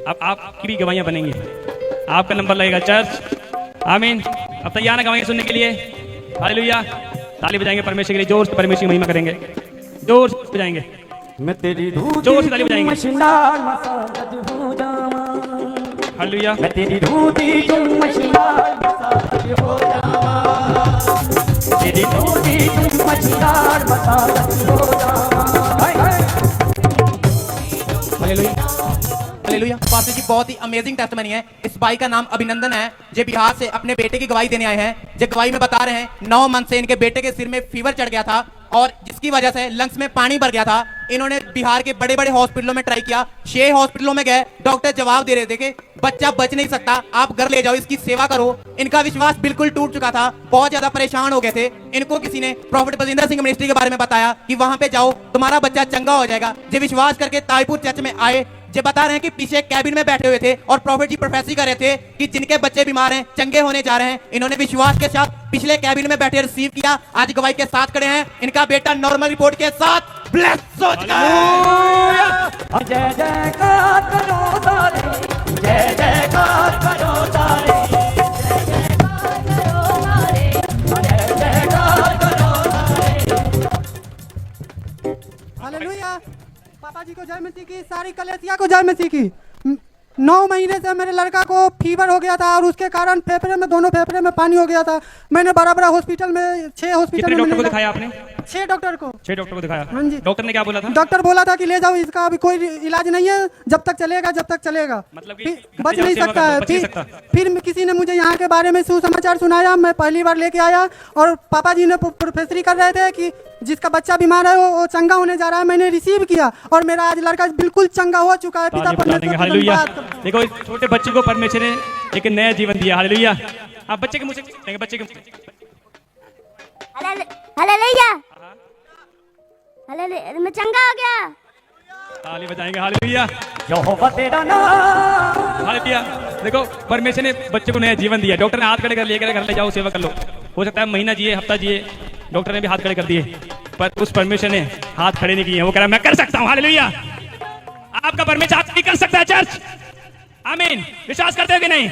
अब आपकी भी गवाहियां बनेंगी, आपका नंबर लगेगा चर्च। आमीन। अब तैयार है गवाहियां सुनने के लिए? हालेलुया। ताली बजाएंगे परमेश्वर के लिए, जोर से परमेश्वर की महिमा करेंगे, जोर से बजाएंगे, मैं तेरी धूत जोर से ताली बजाएंगे। मशीनार मसाज हो जावा। हालेलुया। मैं तेरी धूती तुम मशीनार मसाज हो जावा। तेरी धूती तुम मशीनार मसाज हो जावा। हालेलुया। हालेलुया। पास्टर जी बहुत ही अमेजिंग टेस्टमनी है। इस भाई का नाम अभिनंदन है, जो बिहार से अपने बेटे की गवाही देने आए हैं। जो गवाही में बता रहे हैं 9 मंथ से इनके बेटे के सिर में फीवर चढ़ गया था और जिसकी वजह से लंग्स में पानी भर गया था। इन्होंने बिहार के बड़े बड़े हॉस्पिटलों में ट्राई किया, 6 हॉस्पिटलों में गए, डॉक्टर जवाब दे रहे थे कि बच्चा बच नहीं सकता, आप घर ले जाओ, इसकी सेवा करो। इनका विश्वास बिल्कुल टूट चुका था, बहुत ज्यादा परेशान हो गए थे। इनको किसी ने प्रॉफेट बलजिंदर सिंह मिनिस्ट्री के बारे में बताया कि वहां पे जाओ, तुम्हारा बच्चा चंगा हो जाएगा। जो विश्वास करके ताईपुर चर्च में आए, जो बता रहे हैं कि पीछे कैबिन में बैठे हुए थे और प्रॉफेट जी प्रोफेसी कर रहे थे कि जिनके बच्चे बीमार हैं, चंगे होने जा रहे हैं। इन्होंने विश्वास के साथ पिछले कैबिन में बैठे रिसीव किया, आज गवाही के साथ खड़े हैं। इनका बेटा नॉर्मल रिपोर्ट के साथ ब्लेस हो चुका है। जय जयकार करो तारे, जय जयकार करो तारे, जय जयकार करो तारे। हालेलुया। पापा जी को जय मसीह की, सारी कलेसिया को जय मसीह की। 9 महीने से मेरे लड़का को फीवर हो गया था और उसके कारण फेफड़े में, दोनों फेफड़े में पानी हो गया था। मैंने बड़ा बड़ा हॉस्पिटल में, 6 हॉस्पिटल कितने में डॉक्टर को दिखाया आपने? 6 डॉक्टर को। 6 डॉक्टर को दिखाया। हाँ जी। डॉक्टर ने क्या बोला था? डॉक्टर बोला था कि ले जाओ, इसका अभी कोई इलाज नहीं है, जब तक चलेगा जब तक चलेगा, मतलब कि फिर बच नहीं सकता है। बच नहीं सकता। फिर किसी ने मुझे यहाँ के बारे में सुसमाचार सुनाया, मैं पहली बार लेके आया और पापा जी ने प्रोफेसरी कर रहे थे कि जिसका बच्चा बीमार है वो चंगा होने जा रहा है। मैंने रिसीव किया और मेरा आज लड़का बिल्कुल चंगा हो चुका है। पिता परमेश्वर का हालेलुया। धन्यवाद। देखो इस छोटे बच्चे को परमेश्वर ने एक नया जीवन दिया। हालेलुया। आप बच्चे के मुंह से, बच्चे के मुंह से। हालेलुया। हालेलुया। मैं चंगा हो गया। ताली बजाएंगे। हालेलुया। यहोवा तेरा नाम। हालेलुया। देखो परमेश्वर ने बच्चे को नया जीवन दिया। डॉक्टर ने हाथ खड़े कर लिए, घर ले जाओ, सेवा कर लो। हो सकता है महीना जिए, हफ्ता जिए, डॉक्टर ने भी हाथ खड़े कर दिए, पर उस परमेश्वर ने हाथ खड़े नहीं किए। वो कह रहा मैं कर सकता हूं। हालेलुया। आपका परमेश्वर हाथ नहीं कर सकता है चर्च। आमीन। विश्वास करते हो कि नहीं?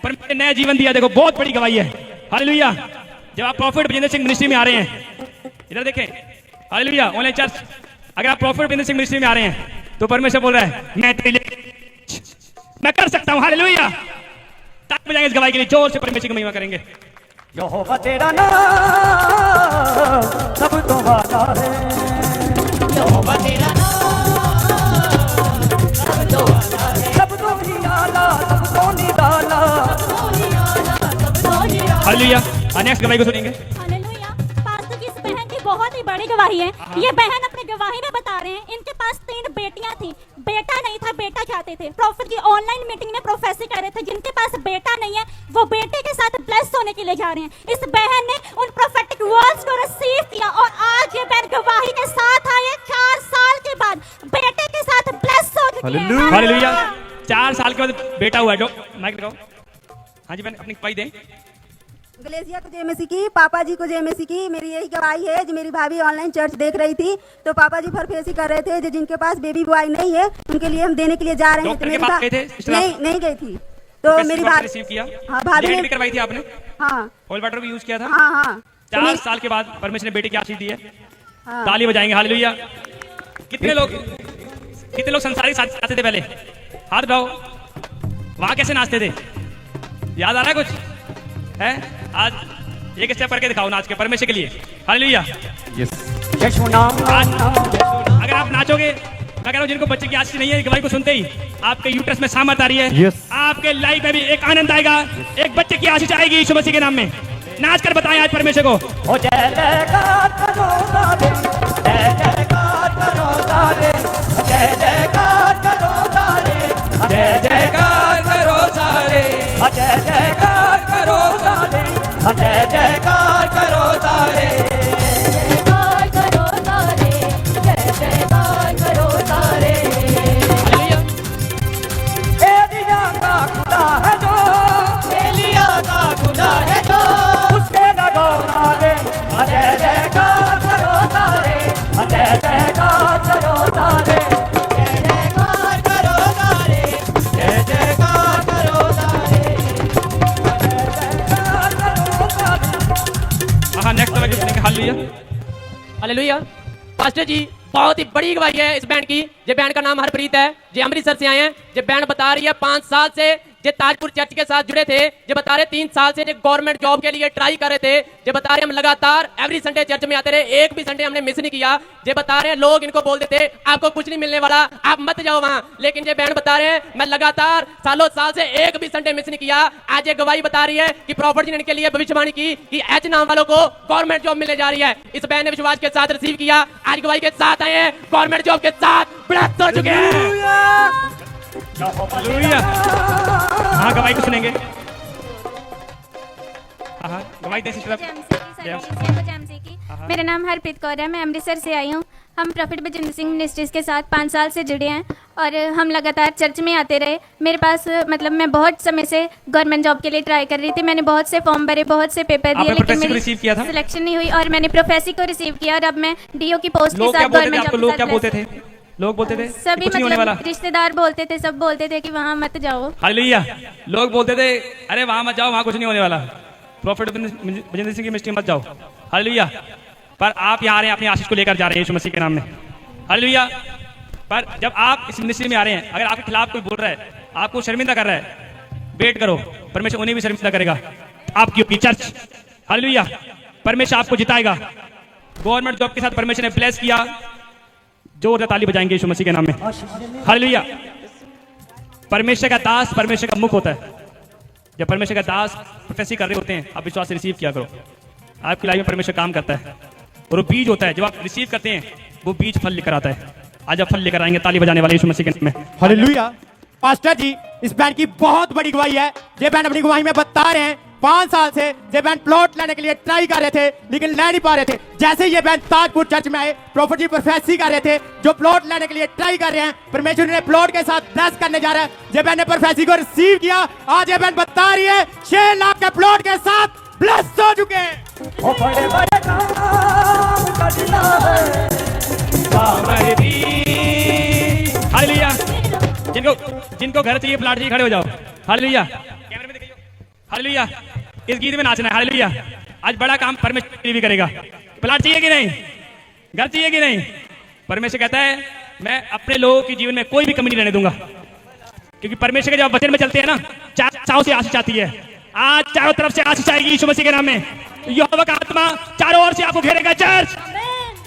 परमेश्वर ने नया जीवन दिया। देखो बहुत बड़ी गवाही है। हालेलुया। जब आप प्रॉफेट बलजिंदर सिंह मिनिस्ट्री में आ रहे हैं, इधर देखें। हालेलुया। ऑनलाइन चर्च, अगर आप प्रॉफेट बलजिंदर सिंह मिनिस्ट्री में आ रहे हैं तो परमेश्वर बोल रहा है मैं कर सकता हूं। हालेलुया। ताली बजाएंगे इस गवाही के लिए, जोर से परमेश्वर की महिमा करेंगे। यहोवा तेरा नाम सब तो वाला है। यहोवा तेरा नाम सब तो वाला है। सब तो निराला, सब तो निराला, हालेलुया। नेक्स्ट गवाही को सुनेंगे। हालेलुया। पास्टर की इस बहन की बहुत ही बड़ी गवाही है। ये बहन अपनी गवाही में बता रहे हैं इनके पास 3 बेटियां थी, बेटा नहीं था, बेटा चाहते थे। प्रॉफिट की ऑनलाइन मीटिंग में प्रोफेसी कर रहे थे, जिनके पास बेटा नहीं है वो बेटे के साथ ब्लेस होने के लिए जा रहे हैं। इस बहन ने उन प्रोफेटिक वर्ड्स को रिसीव किया और आज ये बहन गवाही के साथ आई है। 4 साल के बाद बेटे के साथ ब्लेस हो चुकी है। हालेलुया। 4 साल के बाद बेटा हुआ है। माइक लगाओ। हाँ जी बहन, अपनी गवाही दें। गलेसिया को जय मसीह की, पापा जी को जय मसीह की। मेरी यही गवाही है, जो मेरी भाभी ऑनलाइन चर्च देख रही थी तो पापा जी प्रोफेसी कर रहे थे, जो जिनके पास बेबी बॉय नहीं है उनके लिए हम देने के लिए जा रहे हैं। तो मेरी नहीं गई थी तो मेरी भाभी रिसीव किया। हाँ, भाभी ने करवाई थी आपने। हाँ, ऑयल वाटर भी यूज किया था। हाँ। 4 साल के बाद परमेश्वर ने बेटे की आशीष दी है। ताली बजाएंगे। हालेलुया। कितने लोग संसारिक नाचते थे पहले? हाथ उठाओ। वहां कैसे नाचते थे? याद आ रहा है कुछ? है? आज एक स्टेप करके दिखाओ नाच के परमेश्वर के लिए। हालेलुया। यीशु नाम। अगर आप नाचोगे, मैं कह रहा हूं जिनको बच्चे की आशीष नहीं है, गवाही को सुनते ही आपके यूट्रस में सामर्थ आ रही है। आपके लाइफ में भी एक आनंद आएगा, एक बच्चे की आशीष आएगी यीशु मसीह के नाम में। नाच कर बताएं आज परमेश्वर को। ओ जय जयकार करो तारे, जय जयकार करो तारे, जय जयकार करो तारे, जय जयकार करो तारे, जय जयकार हालेलुया। हालेलुया। पास्टर जी बहुत ही बड़ी गवाही है इस बैंड की। ये बैंड का नाम हरप्रीत है, ये अमृतसर से आए हैं। ये बैंड बता रही है 5 साल से ये ताजपुर चर्च के साथ जुड़े थे। ये बता रहे 3 साल से ये गवर्नमेंट जॉब के लिए ट्राई कर रहे थे। ये बता रहे हम लगातार एवरी संडे चर्च में आते रहे, एक भी संडे हमने मिस नहीं किया। ये बता रहे लोग इनको बोलते थे आपको कुछ नहीं मिलने वाला, आप मत जाओ वहां, लेकिन ये बैंड बता रहे हैं मैं लगातार सालों साल से एक भी संडे मिस नहीं किया। आज ये गवाही बता रही है कि प्रॉफिट जी ने इनके लिए भविष्यवाणी की कि एच नाम वालों को गवर्नमेंट जॉब मिलने जा रही है। इस बैंड ने विश्वास के साथ रिसीव किया, आज गवाही के साथ आए हैं, गवर्नमेंट जॉब के साथ ब्लेस्ड हो चुके हैं। हालेलुया। हाँ गवाही को सुनेंगे। हाँ गवाही दे सिस्टर। मेरा नाम हरप्रीत कौर है, मैं अमृतसर से आई हूँ। हम प्रॉफिट बजिंदर सिंह मिनिस्ट्रीज के साथ 5 साल से जुड़े हैं और हम लगातार चर्च में आते रहे। मेरे पास मतलब मैं बहुत समय से गवर्नमेंट जॉब के लिए ट्राई कर रही थी। मैंने बहुत से फॉर्म भरे, बहुत से पेपर दिए, लेकिन मेरी सिलेक्शन नहीं हुई और मैंने प्रोफेसी को रिसीव किया और अब मैं डीओ की पोस्ट के साथ गवर्नमेंट जॉब। लोग क्या बोलते थे? लोग बोलते थे सभी मतलब रिश्तेदार बोलते थे, सब बोलते थे कि वहाँ मत जाओ। हालेलुया। लोग बोलते थे अरे वहां मत जाओ, वहां कुछ नहीं होने वाला, प्रॉफिट बजिंदर सिंह की मिनिस्ट्री मत जाओ। हालेलुया। पर आप यहाँ आ रहे हैं, अपनी आशीष को लेकर जा रहे हैं यीशु मसीह के नाम में। हालेलुया। पर जब आप इस मिनिस्ट्री में आ रहे हैं, अगर आपके खिलाफ कोई बोल रहा है, आपको शर्मिंदा कर रहा है, वेट करो, परमेश्वर उन्हें भी शर्मिंदा करेगा। आपकी चर्च, हालेलुया, परमेश्वर आपको जिताएगा। गवर्नमेंट जॉब के साथ परमेश्वर ने ब्लेस किया। जोरदार ताली बजाएंगे यीशु मसीह के नाम में। हालेलुया। परमेश्वर का दास परमेश्वर का मुख होता है। जब परमेश्वर का दास प्रोफेसी कर रहे होते हैं, आप विश्वास से रिसीव किया करो। आपकी लाइफ में परमेश्वर काम करता है और वो बीज होता है, जब आप रिसीव करते हैं वो बीज फल लेकर आता है। आज आप फल लेकर आएंगे, ताली बजाने वाले यीशु मसीह के नाम में। हालेलुया। पास्टर जी इस बैंड की बहुत बड़ी गवाही है। ये बैंड अपनी गवाही में बता रहे हैं 5 साल से ये बैंड प्लॉट लेने के लिए ट्राई कर रहे थे लेकिन ले नहीं पा रहे थे। जैसे ये बैंड ताजपुर चर्च में आए, प्रॉफिट जी प्रोफेसी कर रहे थे, जो प्लॉट लेने के लिए ट्राई कर रहे हैं, परमेश्वर ने प्लॉट के साथ ब्लेस करने जा रहा है। ये बैंड ने प्रोफेसी को रिसीव किया। आज ये बैंड बता रही है 6 लाख के प्लॉट के साथ ब्लेस हो चुके हैं। ओ बड़े बड़े काम करता है हालेलुया। जिनको घर चाहिए प्लाट चाहिए, खड़े हो जाओ। हालेलुया। कैमरे में दिखाइए। हालेलुया। इस गीत में नाचना है। हालेलुया। आज बड़ा काम परमेश्वर भी करेगा। प्लाट चाहिए कि नहीं? घर चाहिए कि नहीं? परमेश्वर कहता है मैं अपने लोगों के जीवन में कोई भी कमी नहीं रहने दूंगा, क्योंकि परमेश्वर के जब वचन में चलते हैं ना, 4 दिशाओं से आशीष आती है। आज चारों तरफ से आशीष आएगी यीशु मसीह के नाम में। यहोवा का आत्मा चारों ओर से आपको घेरेगा। चर्च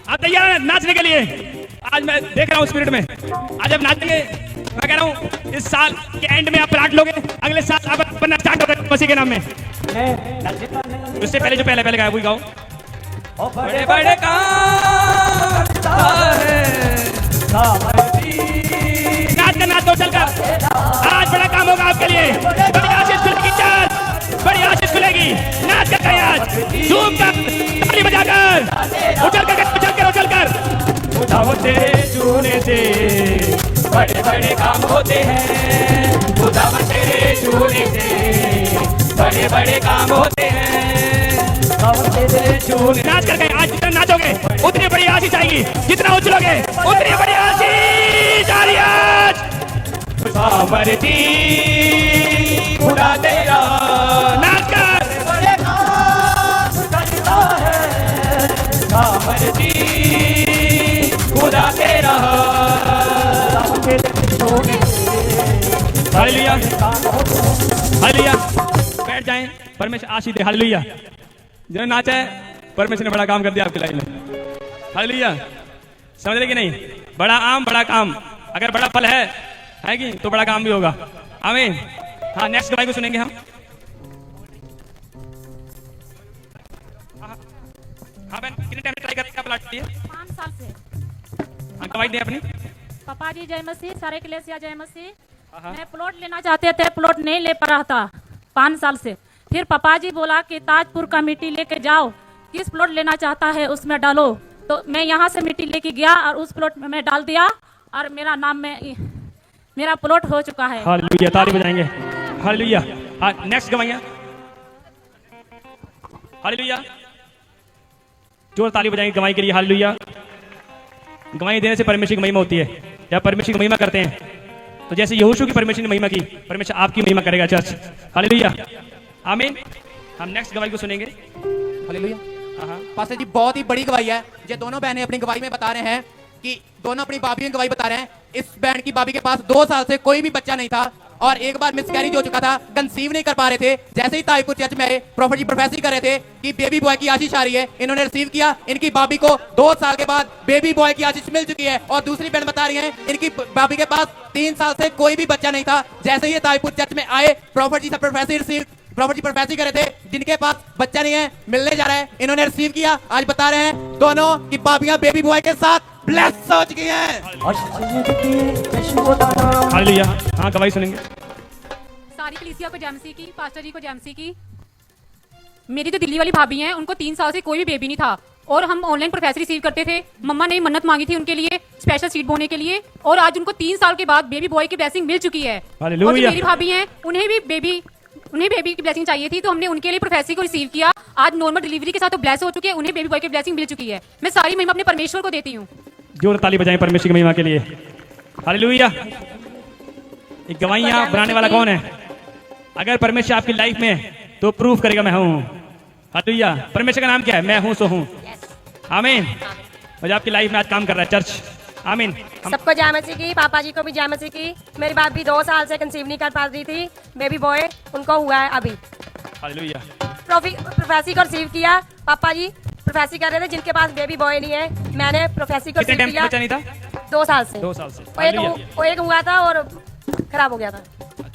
आप तैयार हैं नाचने के लिए? आज मैं देख रहा हूँ स्पिरिट में, आज आप नाचेंगे। मैं कह रहा हूँ इस साल के एंड में आप प्लाट लोगे, अगले साल आप बनना स्टार्ट होगा मसीह के नाम में। उससे पहले जो पहले गाया वही गाओ। बड़े बड़े काम नाच दो चलकर। आज बड़ा काम होगा आपके लिए। बड़ी आशीष खुलेगी चर्च, बड़ी आशीष खुलेगी। नाच कर कहीं आज झूम कर, ताली बजाकर, उछल कर उठाओ तेरे छूने से बड़े बड़े काम होते हैं। खुदावन तेरे छूने से बड़े बड़े काम होते हैं। नाच कर गए। आज जितना नाचोगे उतनी बड़ी आशीष आएगी, जितना उछलोगे उतनी बड़ी आशीष आ रही है। सामर्थी खुदा तेरा नाच कर सामर्थी खुदा तेरा। हालेलुया। हालेलुया। बैठ जाएं, परमेश्वर आशीष दे। हालेलुया। जिन्होंने नाचा है परमेश्वर ने बड़ा काम कर दिया आपकी लाइफ में। हालेलुया। समझ रहे कि नहीं? बड़ा आम बड़ा काम, अगर बड़ा फल है कि तो बड़ा काम भी होगा। आमीन। हाँ नेक्स्ट गवाही को सुनेंगे हम। हाँ बहन कितने टाइम ट्राई करके प्लाट लिए? 5 साल से। हाँ गवाही दें अपनी। पापा जी जय मसीह, सारे कलेसिया जय मसीह। मैं प्लॉट लेना चाहते थे, प्लॉट नहीं ले पा रहा था 5 साल से। फिर पापा जी बोला कि ताजपुर का मिट्टी लेके जाओ, किस प्लॉट लेना चाहता है उसमें डालो। तो मैं यहाँ से मिट्टी लेके गया और उस प्लॉट में मैं डाल दिया और मेरा नाम में मेरा प्लॉट हो चुका है। हालेलुया। ताली बजाएंगे। हालेलुया। हाँ नेक्स्ट गवाहियाँ। हालेलुया। जोर ताली बजाएंगे गवाही के लिए। हालेलुया। गवाही देने से परमेश्वर की महिमा होती है। जब परमेश्वर की महिमा करते हैं तो जैसे यहोशू की परमेश्वर ने महिमा की, परमेश्वर आपकी महिमा करेगा चर्च। हालेलुया। आमीन। हम नेक्स्ट गवाही को सुनेंगे। हालेलुया। हाँ पास्टर जी बहुत ही बड़ी गवाही है। ये दोनों बहनें अपनी गवाही में बता रहे हैं कि दोनों अपनी भाभी की गवाही बता रहे हैं। इस बहन की भाभी के पास 2 साल से कोई भी बच्चा नहीं था और एक बार मिसकैरेज हो चुका था, कंसीव नहीं कर पा रहे थे। जैसे ही ताजपुर चर्च में आए, प्रॉफिट जी प्रोफेसी कर रहे थे कि बेबी बॉय की आशीष आ रही है। इन्होंने रिसीव किया, इनकी भाभी को 2 साल के बाद बेबी बॉय की आशीष मिल चुकी है। और दूसरी बहन बता रही है इनकी भाभी के पास 3 साल से कोई भी बच्चा नहीं था। जैसे ही ये ताजपुर चर्च में आए, प्रॉफिट जी से प्रोफेसी रिसीव, प्रॉफिट जी प्रोफेसी कर रहे थे जिनके पास बच्चा नहीं है, मिलने जा रहा है, इन्होंने रिसीव किया। आज बता रहे हैं दोनों की भाभियां बेबी बॉय के साथ ब्लेस हो चुकी हैं। हालेलुया। हाँ, गवाही सुनेंगे। सारी कलीसिया को जैमसी की, पास्टर जी को जैमसी की। मेरी जो दिल्ली वाली भाभी हैं उनको 3 साल से कोई भी बेबी नहीं था और हम ऑनलाइन प्रोफेसर रिसीव करते थे। मम्मा ने मन्नत मांगी थी उनके लिए स्पेशल सीट बोने के लिए और आज उनको 3 साल के बाद बेबी बॉय की ब्लेसिंग मिल चुकी है। और जो मेरी भाभी हैं उन्हें बेबी की ब्लेसिंग चाहिए थी तो हमने उनके लिए प्रोफेसरी को रिसीव किया। आज नॉर्मल डिलीवरी के साथ तो ब्लेस हो चुके हैं, उन्हें बेबी बॉय की ब्लेसिंग मिल चुकी है। मैं सारी महिमा अपने परमेश्वर को देती हूँ। जोर ताली बजाएं परमेश्वर की महिमा के लिए। हालेलुया। एक गवाहियां बनाने वाला कौन है? अगर परमेश्वर आपकी लाइफ में है तो प्रूफ करेगा मैं हूं। हालेलुया। परमेश्वर का नाम क्या है? मैं हूं सो हूं। आमीन। और आपकी लाइफ में आज काम कर रहा है चर्च। आमीन। सबको जय मसीह की, पापा जी को भी जय मसीह की। मेरी बात भी 2 साल से कंसीव नहीं कर पा रही थी, बेबी बॉय उनको हुआ है अभी। हालेलुया। प्रोफेसी को रिसीव किया। पापा जी प्रोफेसी कर रहे थे जिनके पास बेबी बॉय नहीं है, मैंने प्रोफेसी को रिसीव किया। 2 साल से। 2 साल से। एक हुआ था और खराब हो गया था।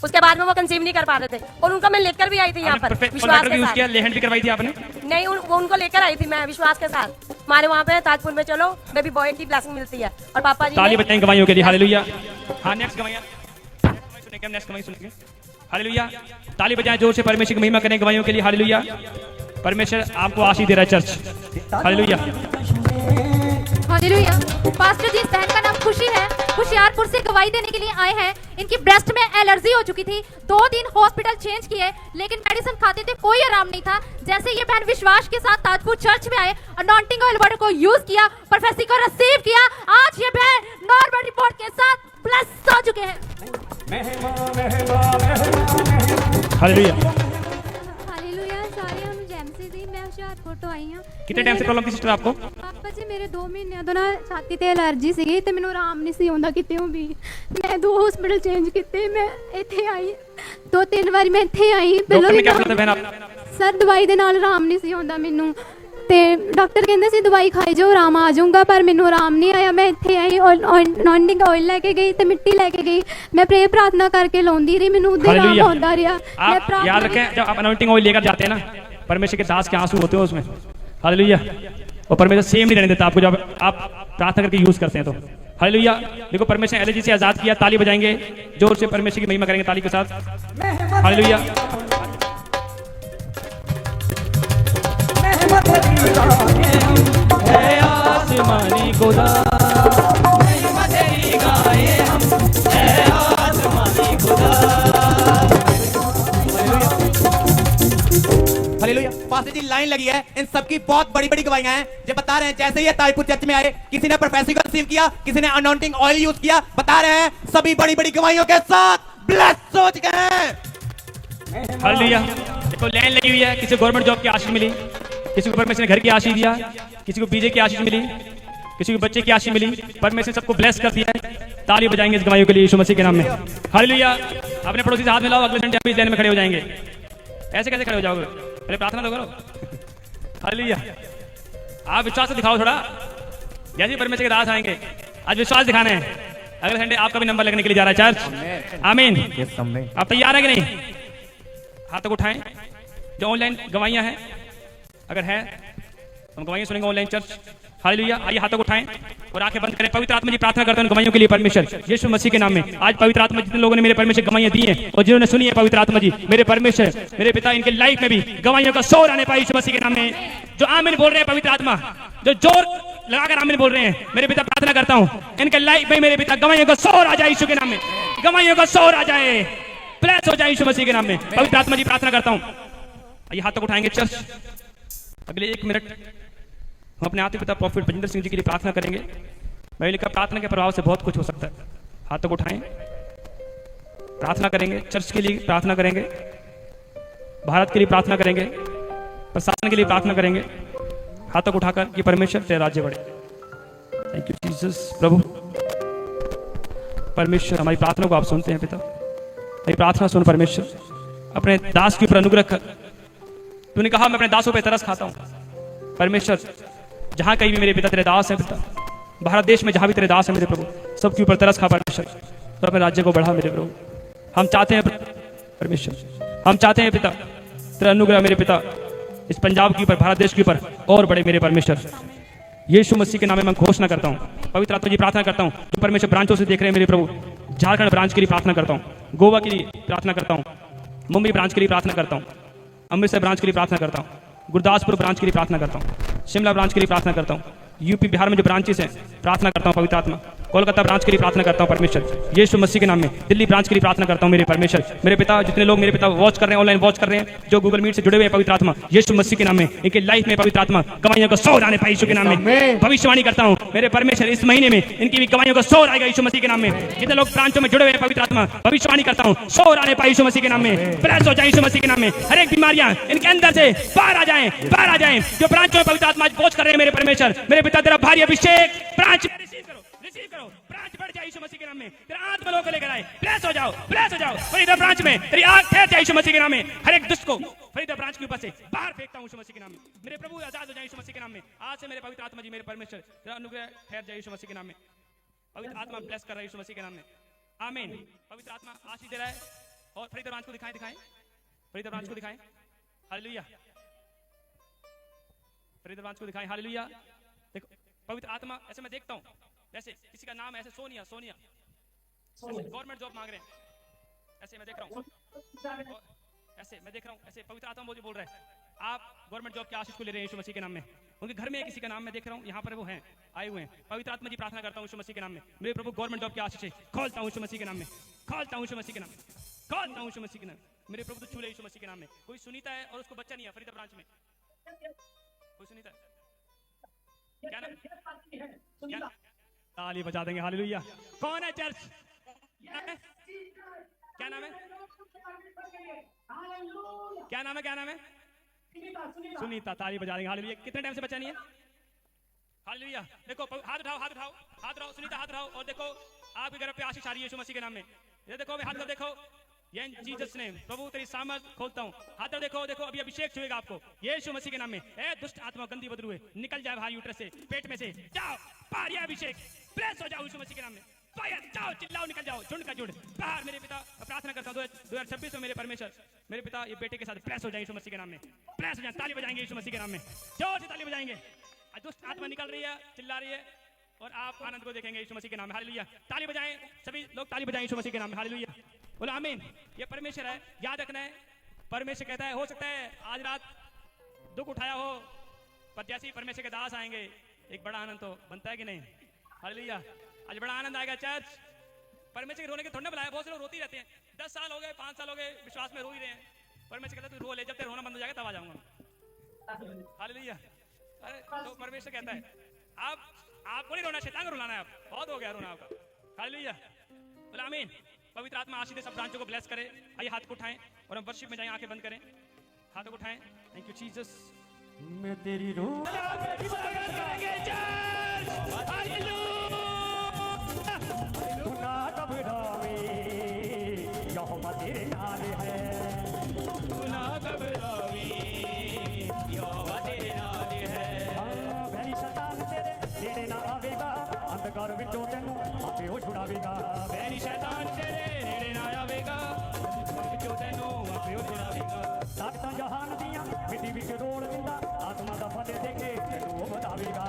उसके बाद में वो कंसीव नहीं कर पा रहे थे और उनको मैं लेकर भी आई थी यहाँ पर विश्वास के साथ। लेहन भी करवाई थी आपने? नहीं, वो उनको लेकर आई थी मैं विश्वास के साथ। हमारे वहाँ पे ताजपुर में चलो बेबी बॉय की ब्लेसिंग मिलती है और पापा जी ताली बजाएं गवाहियों के लिए। हालेलुया। हाँ, नेक्स्ट गवाहियां सुनेंगे, नेक्स्ट गवाही सुनेंगे। हालेलुया। ताली बजाएं जोर से, परमेश्वर की महिमा करें गवाहियों के लिए। हालेलुया। परमेश्वर आपको आशीष दे रहा है चर्च। हालेलुया। हालेलुया। पास्टर जी, इस बहन का नाम खुशी है, होशियारपुर से गवाही देने के लिए आए हैं। इनकी ब्रेस्ट में एलर्जी हो चुकी थी, 2 दिन हॉस्पिटल चेंज किए लेकिन मेडिसिन खाते थे, कोई आराम नहीं था। जैसे ये बहन विश्वास के साथ ताजपुर चर्च में आए, अनॉइंटिंग ऑयल वाटर को यूज किया, प्रोफेसी को रिसीव किया, आज ये बहन नॉर्मल रिपोर्ट के साथ ब्लेस हो चुके हैं। हालेलुया। हालेलुया। सारे हम जैमसी दी, मैं होशियारपुर तो आई हूं। कितने टाइम से प्रॉब्लम थी सिस्टर आपको? पापा जी मेरे 2 ਮਹੀਨਿਆਂ ਤੋਂ ਨਾ ਛਾਤੀ ਤੇ ਐਲਰਜੀ ਸੀਗੀ ਤੇ ਮੈਨੂੰ ਆਰਾਮ ਨਹੀਂ ਸੀ ਆਉਂਦਾ ਕਿਤੇ ਵੀ। ਮੈਂ 2 ਹਸਪੀਟਲ ਚੇਂਜ ਕੀਤੇ, ਮੈਂ ਇੱਥੇ ਆਈ 2-3 ਵਾਰੀ ਮੈਂ ਇੱਥੇ ਆਈ। ਪਹਿਲਾਂ ਵੀ ਸਰ ਦਵਾਈ ਦੇ ਨਾਲ ਆਰਾਮ ਨਹੀਂ ਸੀ ਆਉਂਦਾ ਮੈਨੂੰ ਤੇ ਡਾਕਟਰ ਕਹਿੰਦੇ ਸੀ ਦਵਾਈ ਖਾਈ ਜਾਓ ਆਰਾਮ ਆ ਜਾਊਗਾ, ਪਰ ਮੈਨੂੰ ਆਰਾਮ ਨਹੀਂ ਆਇਆ। ਮੈਂ ਇੱਥੇ ਆਈ ਅਨॉइंटिंग ऑयल ਲੈ ਕੇ ਗਈ ਤੇ ਮਿੱਟੀ ਲੈ ਕੇ ਗਈ, मैं प्रे प्रार्थना करके लाਉਂਦੀ ਰਹੀ, ਮੈਨੂੰ ਉਹਦੇ ਆਰਾਮ ਆਉਂਦਾ ਰਿਹਾ। आप याद रखें जब आप अनॉइंटिंग ऑयल लेकर जाते हैं ना, परमेश्वर के दास के आंसू होते हैं उसमें। हालेलुया। और परमेश्वर सेम नहीं रहने देता आपको जब आप प्रार्थना करके यूज करते हैं तो। हालेलुया। देखो परमेश्वर एलर्जी से आजाद किया। ताली बजाएंगे जोर से, परमेश्वर की महिमा करेंगे ताली के साथ। हालेलुया। आसमानी खुदा हालेलुया। पास्टर जी लाइन लगी है, इन सबकी बहुत बड़ी बड़ी गवाहियां हैं। जो बता रहे हैं जैसे ये ताजपुर चर्च में आए, किसी ने प्रोफेसी को रिसीव किया, किसी ने अनॉइंटिंग ऑयल यूज किया। बता रहे हैं सभी बड़ी बड़ी गवाहियों के साथ ब्लेस हो चुके हैं। हालेलुया। देखो लाइन लगी हुई है, किसी को गवर्नमेंट जॉब की आशीष मिली, किसी को परमेश्वर ने घर की आशीष दिया, किसी को बीजे की आशीष मिली, किसी को बच्चे की आशीष मिली। परमेश्वर सबको ब्लेस कर दिया है। ताली बजाएंगे इस गवाहियों के लिए यीशु मसीह के नाम में। हालेलुया। अपने पड़ोसी से हाथ मिलाओ, अगले संडे आप इस लाइन में खड़े हो जाएंगे। ऐसे कैसे खड़े हो जाओगे? पहले प्रार्थना तो करो। हालेलुया। आप विश्वास से दिखाओ थोड़ा, जैसे परमेश्वर के दास आएंगे आज विश्वास दिखाना है। अगले संडे आपका भी नंबर लगने के लिए जा रहा है चर्च। आमीन। आप तैयार है कि नहीं? हाथ तक उठाएं। जो ऑनलाइन गवाहियां हैं, अगर है हम गवाहियां सुनेंगे ऑनलाइन चर्च। हालेलुया। आइए हाथों को उठाएं और आंखें बंद करें। पवित्र आत्मा जी प्रार्थना करते हैं उन गवाहियों के लिए परमेश्वर यीशु मसीह के नाम में। आज पवित्र आत्मा जितने लोगों ने मेरे परमेश्वर गवाहियां दी हैं और जिन्होंने सुनी है, पवित्र आत्मा जी मेरे परमेश्वर मेरे पिता इनके लाइफ में भी गवाहियों का शोर आने पाए यीशु मसीह के नाम में। जो आमीन बोल रहे हैं पवित्र आत्मा, जो जोर लगाकर आमीन बोल रहे हैं, मेरे पिता प्रार्थना करता हूं इनके लाइफ में मेरे पिता गवाहियों का शोर आ जाए यीशु के नाम में। गवाहियों का शोर आ जाए, ब्लेस हो जाए यीशु मसीह के नाम में। पवित्र आत्मा जी प्रार्थना करता हूं। आइए हाथ तक उठाएंगे चर्च। अगले 1 मिनट हम अपने आते पिता प्रॉफिट बजिंदर सिंह जी के लिए प्रार्थना करेंगे। मैंने लिखा प्रार्थना के प्रभाव से बहुत कुछ हो सकता है। हाथ तक उठाएं, प्रार्थना करेंगे, चर्च के लिए प्रार्थना करेंगे, भारत के लिए प्रार्थना करेंगे, प्रशासन के लिए प्रार्थना करेंगे। हाथों को उठाकर कि परमेश्वर तेरा राज्य बढ़े। Thank you Jesus. प्रभु परमेश्वर हमारी प्रार्थना को आप सुनते हैं पिता, हमारी प्रार्थना सुन परमेश्वर, अपने दास के ऊपर अनुग्रह कर। तूने कहा मैं अपने दासों पे तरस खाता हूं परमेश्वर, जहां कहीं भी मेरे पिता तेरे दास हैं पिता, भारत देश में जहां भी तेरे दास हैं मेरे प्रभु, सबके ऊपर तरस खा परमेश्वर, तो अपने राज्य को बढ़ा मेरे प्रभु। हम चाहते हैं परमेश्वर, हम चाहते हैं पिता तेरा अनुग्रह मेरे पिता इस पंजाब के ऊपर, भारत देश के ऊपर और बड़े मेरे परमेश्वर। यीशु मसीह के नाम में मैं घोषणा करता हूं, पवित्र आत्मा जी प्रार्थना करता हूं, जो परमेश्वर ब्रांचों से देख रहे हैं मेरे प्रभु, झारखंड ब्रांच के लिए प्रार्थना करता हूं, गोवा के लिए प्रार्थना करता हूं, मुंबई ब्रांच के लिए प्रार्थना करता हूं, अमृतसर ब्रांच के लिए प्रार्थना करता हूं, गुरदासपुर ब्रांच के लिए प्रार्थना करता हूं, शिमला ब्रांच के लिए प्रार्थना करता हूं, यूपी बिहार में जो ब्रांचेस हैं प्रार्थना करता हूं पवित्र आत्मा, कोलकाता ब्रांच के लिए प्रार्थना करता हूं परमेश्वर यीशु मसीह के नाम में, दिल्ली ब्रांच के लिए प्रार्थना करता हूं मेरे परमेश्वर, मेरे पिता जितने लोग मेरे पिता वॉच कर रहे हैं, ऑनलाइन वॉच कर रहे हैं, जो गूगल मीट से जुड़े हुए हैं पवित्र आत्मा यीशु मसीह के नाम में, इनके लाइफ में पवित्र आत्मा गवाहियों को सोर आने पाए यीशु के नाम में। भविष्यवाणी करता हूं मेरे परमेश्वर इस महीने में इनकी भी गवाहियों को सोर आएगा यीशु मसीह के नाम में। जितने लोग ब्रांचों में जुड़े हुए हैं पवित्र आत्मा भविष्यवाणी करता हूं सोर आने पाए यीशु मसीह के नाम में, ब्लेस हो जाए यीशु मसीह के नाम में, हर एक बीमारियां इनके अंदर से बाहर आ जाएं, बाहर आ जाएं। जो ब्रांचों में पवित्र आत्मा वॉच कर रहे हैं मेरे परमेश्वर, मेरे पिता तेरा भारी अभिषेक ब्रांच में रिसीव करो, ब्रांच बढ़ जाए यीशु मसीह के नाम में, तेरा आत्मा लोगों को लेकर आए, ब्लेस हो जाओ फरीदा ब्रांच में, तेरी आग ठहर जाए यीशु मसीह के नाम में, हर एक दुष्ट को फरीदा ब्रांच के ऊपर से बाहर फेंकता हूं यीशु मसीह के नाम में, मेरे प्रभु आजाद हो जाए यीशु मसीह के नाम में। आज से मेरे पवित्र आत्मा जी मेरे परमेश्वर तेरा अनुग्रह ठहर जाए यीशु मसीह के नाम में, पवित्र आत्मा ब्लेस कर रहा है यीशु मसीह के नाम में, आमीन। पवित्र आत्मा आशीष दे रहा है। और फरीदा ब्रांच को दिखाएं फरीदा ब्रांच को दिखाएं, हालेलुया, फरीदा ब्रांच को दिखाएं, हालेलुया। देखो पवित्र आत्मा ऐसे मैं देखता हूं, जैसे किसी का नाम ऐसे सोनिया गवर्नमेंट जॉब मांग रहे हैं, ऐसे मैं देख रहा हूं, ऐसे मैं देख रहा हूं, ऐसे पवित्र आत्मा मुझे बोल रहा है आप गवर्नमेंट जॉब के आशीष को ले रहे हैं यीशु मसीह के नाम में। उनके घर में किसी का नाम मैं देख रहा हूं, यहाँ पर वो हैं आए हुए हैं। पवित्र आत्मा जी प्रार्थना करता हूं यीशु मसीह के नाम में, मेरे प्रभु गवर्नमेंट जॉब के आशीष है खोलता हूं यीशु मसीह के नाम में, खोलता हूं यीशु मसीह के नाम में, खोलता हूं यीशु मसीह के नाम में, मेरे प्रभु तो छू ले यीशु मसीह के नाम में। कोई सुनीता है और उसको बच्चा नहीं है फरीदा ब्रांच में, कोई सुनीता है, क्या नाम, ताली बजा देंगे, हालेलुया। कौन है चर्च, क्या नाम है, क्या नाम है, क्या नाम है, सुनीता, ताली बजा देंगे, हालेलुया। कितने टाइम से बच्चा नहीं है, हालेलुया। देखो हाथ उठाओ, हाथ उठाओ, हाथ उठाओ, सुनीता हाथ उठाओ, और देखो आपके घर पे आशीष आ रही है यीशु मसीह के नाम में। ये देखो हाथ उठाओ, देखो ये जीसस नेम, प्रभु तेरी सामर्थ खोलता हूं, हाथ देखो, देखो अभी अभिषेक छुएगा आपको यीशु मसीह के नाम में। ए दुष्ट आत्मा गंदी बदबू है निकल जाए बाहर यूट्रस से, पेट में से जाओ बाहर, ये अभिषेक ब्लेस हो जाओ यीशु मसीह के नाम में, बाहर जाओ, चिल्लाओ, निकल जाओ, झुंड का झुंड बाहर। मेरे पिता प्रार्थना करता हूं 2026 में मेरे परमेश्वर, मेरे पिता ये बेटे के साथ ब्लेस हो जाए यीशु मसीह के नाम में, ब्लेस हो जाए। ताली बजाएंगे यीशु मसीह के नाम में, जोर से ताली बजाएंगे। दुष्ट आत्मा निकल रही है, चिल्ला रही है, और आप आनंद को देखेंगे यीशु मसीह के नाम में, हालेलुया। ताली बजाएं, सभी लोग ताली बजाएं यीशु मसीह के नाम में, हालेलुया, बोलो आमीन। ये परमेश्वर है, याद रखना है, परमेश्वर कहता है हो सकता है आज रात दुख उठाया हो, पर जैसे ही परमेश्वर के दास आएंगे एक बड़ा आनंद तो बनता है कि नहीं, हालेलुया। आज बड़ा आनंद आएगा चर्च, परमेश्वर के रोने के थोड़ा ना बुलाया, बहुत से लोग रोते रहते हैं, 10 साल हो गए, 5 साल हो गए, विश्वास में रो ही रहे हैं। परमेश्वर कहता है तू रो ले, जब तक रोना बंद हो जाएगा तब आ जाऊंगा, हालेलुया। अरे तो परमेश्वर कहता है आपको नहीं रोना, शैतान को रुलाना है, आप बहुत हो गया रोना आपका, हालेलुया, बोलो आमीन। पवित्र आत्मा आशीष दे, सब ब्रांचों को ब्लेस करे। आइए हाथ को उठाएं और हम वर्शिप में जाएं, आंखें बंद करें, हाथों को उठाएं। Thank you Jesus. मैं तेरी रूह ना घबरावे, यहोवा तेरे नाल है, ना घबरावे, यहोवा तेरे नाल है। वैरी शैतान तेरे नेड़े ना आवेगा, अंधकार विचों तैनूं आपे हो छुड़ावेगा। वैरी शैतान तेरे नेड़े ना आवेगा, अंधकार विचों तैनूं आपे हो छुड़ावेगा। ताकतां जहान दियां मिट्टी विच रोल दिंदा, आत्मा दा फतेह दे के तैनूं वो बतावेगा।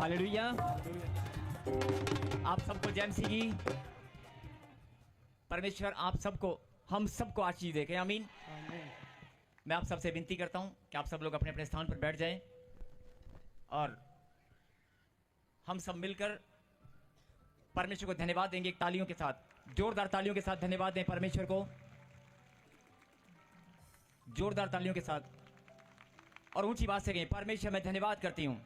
हालेलुया। आप सबको जय मसीह की। परमेश्वर आप सबको, हम सबको आशीष देखे। आमीन। मैं आप सबसे विनती करता हूं कि आप सब लोग अपने अपने स्थान पर बैठ जाएं और हम सब मिलकर परमेश्वर को धन्यवाद देंगे एक तालियों के साथ, जोरदार तालियों के साथ धन्यवाद दें परमेश्वर को, जोरदार तालियों के साथ और ऊंची बात से कहें, परमेश्वर मैं धन्यवाद करती हूं।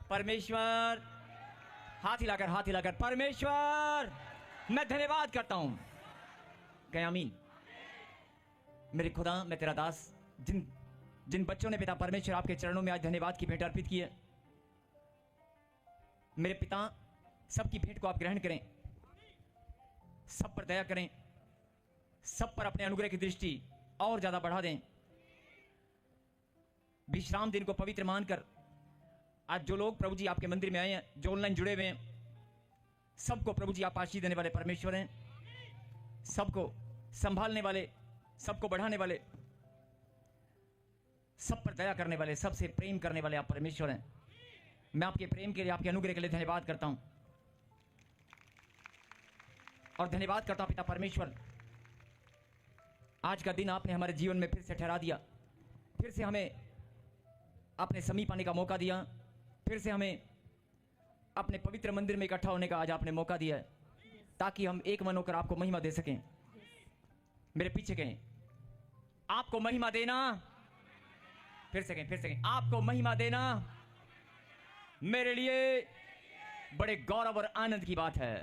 परमेश्वर, हाथ हिलाकर परमेश्वर मैं धन्यवाद करता हूं। कहें आमीन। मेरे खुदा, मैं तेरा दास, जिन बच्चों ने पिता परमेश्वर आपके चरणों में आज धन्यवाद की भेंट अर्पित की है, मेरे पिता सबकी भेंट को आप ग्रहण करें, सब पर दया करें, सब पर अपने अनुग्रह की दृष्टि और ज्यादा बढ़ा दें। विश्राम दिन को पवित्र मानकर आज जो लोग प्रभु जी आपके मंदिर में आए हैं, जो ऑनलाइन जुड़े हुए हैं, सबको प्रभु जी आप आशीष देने वाले परमेश्वर हैं, सबको संभालने वाले, सबको बढ़ाने वाले, सब पर दया करने वाले, सबसे प्रेम करने वाले आप परमेश्वर हैं। मैं आपके प्रेम के लिए, आपके अनुग्रह के लिए धन्यवाद करता हूं और धन्यवाद करता हूं पिता परमेश्वर, आज का दिन आपने हमारे जीवन में फिर से ठहरा दिया, फिर से हमें अपने समीप आने का मौका दिया, फिर से हमें अपने पवित्र मंदिर में इकट्ठा होने का आज आपने मौका दिया है, ताकि हम एक मन होकर आपको महिमा दे सकें। मेरे पीछे कहें, आपको महिमा देना। फिर से कहें, आपको महिमा देना मेरे लिए बड़े गौरव और आनंद की बात है।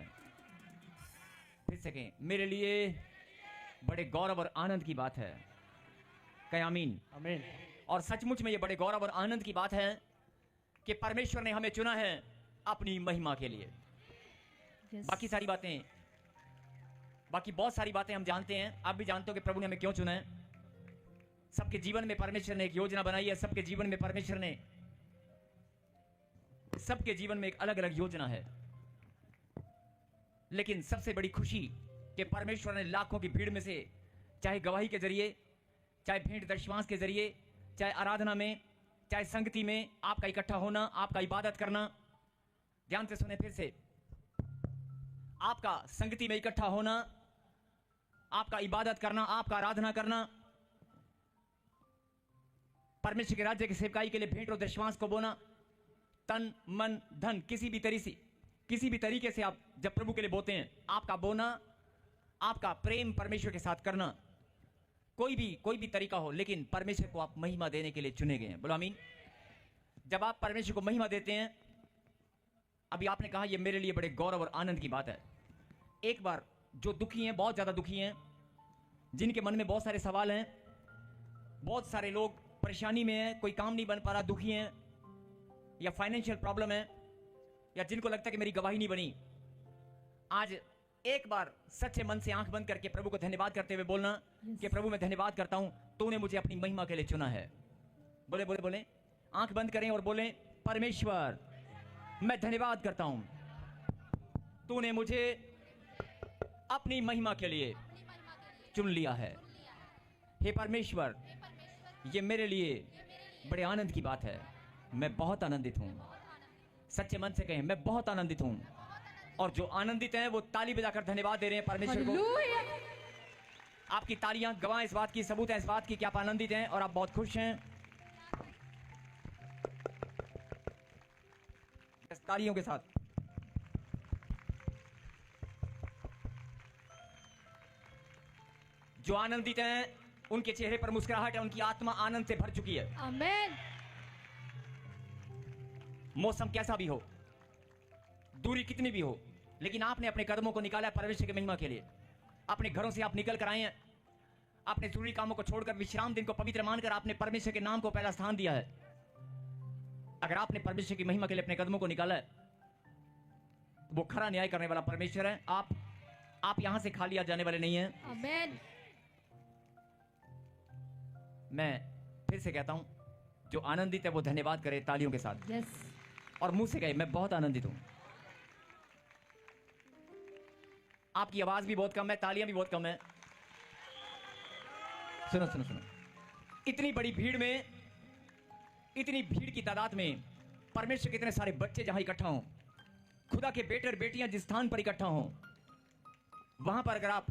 फिर से कहें, मेरे लिए बड़े गौरव और आनंद की बात है। कहें आमीन। आमीन। और सचमुच में ये बड़े गौरव और आनंद की बात है कि परमेश्वर ने हमें चुना है अपनी महिमा के लिए। बाकी बहुत सारी बातें हम जानते हैं, आप भी जानते हो कि प्रभु ने हमें क्यों चुना है। सबके जीवन में परमेश्वर ने एक योजना बनाई है, सबके जीवन में परमेश्वर ने, सबके जीवन में एक अलग अलग योजना है। लेकिन सबसे बड़ी खुशी कि परमेश्वर ने लाखों की भीड़ में से, चाहे गवाही के जरिए, चाहे भेंट दशमांश के जरिए, चाहे आराधना में, चाहे संगति में, आपका इकट्ठा होना, आपका इबादत करना, ध्यान से सुने फिर से, आपका संगति में इकट्ठा होना, आपका इबादत करना, आपका आराधना करना, परमेश्वर के राज्य की सेवकाई के लिए भेंट और दशमांश को बोना, तन मन धन किसी भी तरीके से आप जब प्रभु के लिए बोते हैं, आपका बोना, आपका प्रेम परमेश्वर के साथ करना, कोई भी तरीका हो, लेकिन परमेश्वर को आप महिमा देने के लिए चुने गए हैं। बोलो आमीन। जब आप परमेश्वर को महिमा देते हैं, अभी आपने कहा यह मेरे लिए बड़े गौरव और आनंद की बात है। एक बार जो दुखी हैं, बहुत ज्यादा दुखी हैं, जिनके मन में बहुत सारे सवाल हैं, बहुत सारे लोग परेशानी में हैं, कोई काम नहीं बन पा रहा, दुखी हैं, या फाइनेंशियल प्रॉब्लम है, या जिनको लगता है कि मेरी गवाही नहीं बनी, आज एक बार सच्चे मन से आंख बंद करके प्रभु को धन्यवाद करते हुए बोलना कि प्रभु मैं धन्यवाद करता हूं, तूने मुझे अपनी महिमा के लिए चुना है। बोले बोले बोले, आंख बंद करें और बोले, परमेश्वर मैं धन्यवाद करता हूं, तूने मुझे अपनी महिमा के लिए चुन लिया है। हे परमेश्वर, ये मेरे लिए बड़े आनंद की बात है। मैं बहुत आनंदित हूं। सच्चे मन से कहें, मैं बहुत आनंदित हूं। और जो आनंदित हैं वो ताली बजाकर धन्यवाद दे रहे हैं परमेश्वर को। आपकी तालियां गवाह इस बात की, सबूत है इस बात की कि आप आनंदित हैं और आप बहुत खुश हैं। तालियों के साथ जो आनंदित हैं, उनके चेहरे पर मुस्कुराहट है, उनकी आत्मा आनंद से भर चुकी है। आमीन। मौसम कैसा भी हो, दूरी कितनी भी हो, लेकिन आपने अपने कदमों को निकाला है परमेश्वर की महिमा के लिए। अपने घरों से आप निकल कर आए हैं, अपने जरूरी कामों को छोड़कर विश्राम दिन को पवित्र मानकर आपने परमेश्वर के नाम को पहला स्थान दिया है। अगर आपने परमेश्वर की महिमा के लिए अपने कदमों को निकाला है, वो खरा न्याय करने वाला परमेश्वर है। आप यहां से खाली आ जाने वाले नहीं हैं। आमीन। मैं फिर से कहता हूं, जो आनंदित है वो धन्यवाद करे तालियों के साथ। यस। और मुंह से कहे, मैं बहुत आनंदित हूं। आपकी आवाज भी बहुत कम है, तालियां भी बहुत कम है। सुनो सुनो सुनो, इतनी बड़ी भीड़ में, इतनी भीड़ की तादाद में परमेश्वर के इतने सारे बच्चे जहां इकट्ठा हों, खुदा के बेटे और बेटियां जिस स्थान पर इकट्ठा हों, वहां पर अगर आप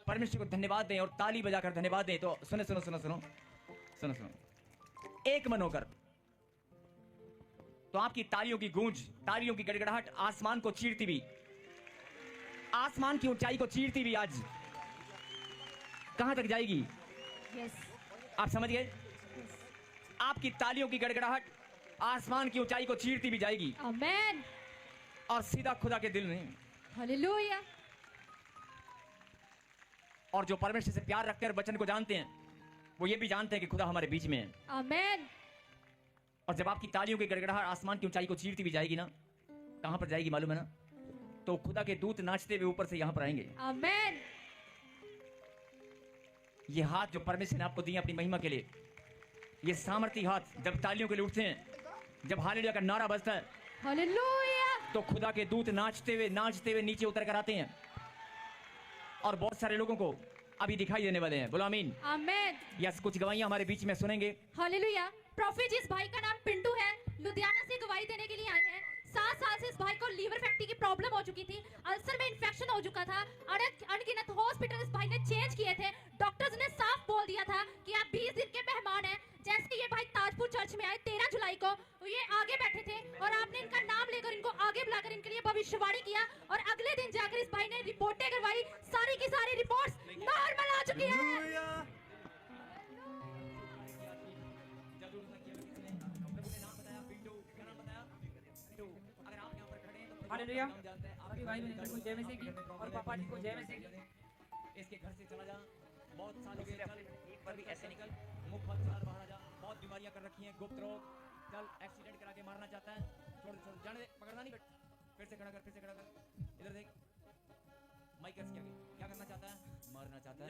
परमेश्वर को धन्यवाद दें और ताली बजाकर धन्यवाद दें, तो सुनो सुनो सुनो सुनो सुनो सुनो, एक मन होकर, तो आपकी तालियों की गूंज, तालियों की गड़गड़ाहट आसमान को चीरती भी, आसमान की ऊंचाई को चीरती भी आज कहां तक जाएगी? आप समझ गए? आपकी तालियों की गड़गड़ाहट आसमान की ऊंचाई को चीरती भी जाएगी। आमेन। और सीधा खुदा के दिल में। हालेलुया। और जो परमेश्वर से प्यार रखते हैं और वचन को जानते हैं, वो ये भी जानते हैं कि खुदा हमारे बीच में है। आमेन। और जब आपकी तालियों की गड़गड़ाहट आसमान की ऊंचाई को चीरती भी जाएगी ना, कहां पर जाएगी मालूम है ना? तो खुदा के दूत नाचते हुए ऊपर से यहां पर आएंगे। आमेन। ये हाथ जो परमेश्वर ने आपको दिए अपनी महिमा के लिए, ये सामर्थी हाथ जब तालियों के लिए उठते हैं, जब हालेलुया का नारा बजता है, हालेलुया, तो खुदा के दूत नाचते हुए नीचे उतर कर आते हैं और बहुत सारे लोगों को अभी दिखाई देने वाले हैं। बोलो आमीन। आमेन। यस, कुछ गवाहियां हमारे बीच में सुनेंगे। हालेलुया। प्रॉफिट जिस भाई का नाम पिंटू है, लुधियाना से गवाही देने के लिए आए हैं। 7 साल से इस भाई को लीवर फैटी की प्रॉब्लम हो चुकी थी, अल्सर में इन्फेक्शन हो चुका था, अनगिनत हॉस्पिटल इस भाई ने चेंज किए थे। डॉक्टर्स ने साफ बोल दिया था कि आप 20 दिन के मेहमान हैं। जैसे ये भाई ताजपुर चर्च में आए 13 जुलाई को, तो ये आगे बैठे थे और आपने इनका नाम लेकर इनको आगे बुलाकर इनके लिए भविष्यवाणी किया, और अगले दिन जाकर इस भाई ने रिपोर्टें करवाई। सारी की सारी रिपोर्ट्स नॉर्मल आ चुकी है। हालेलुया। सभी भाई बहनों को जय मसीह की और पापा जी को जय मसीह की। इसके घर से चला जा, बहुत सालों के चल, एक बार भी ऐसे निकल, मुख बंद चल, बाहर आ जा। बहुत बीमारियां कर रखी हैं, गुप्त रोग, चल एक्सीडेंट करा के मारना चाहता है, छोड़ छोड़, जाने दे, पकड़ना नहीं, फिर से खड़ा कर, फिर से खड़ा कर, इधर देख, माइक क्या करना चाहता है? मारना चाहता है,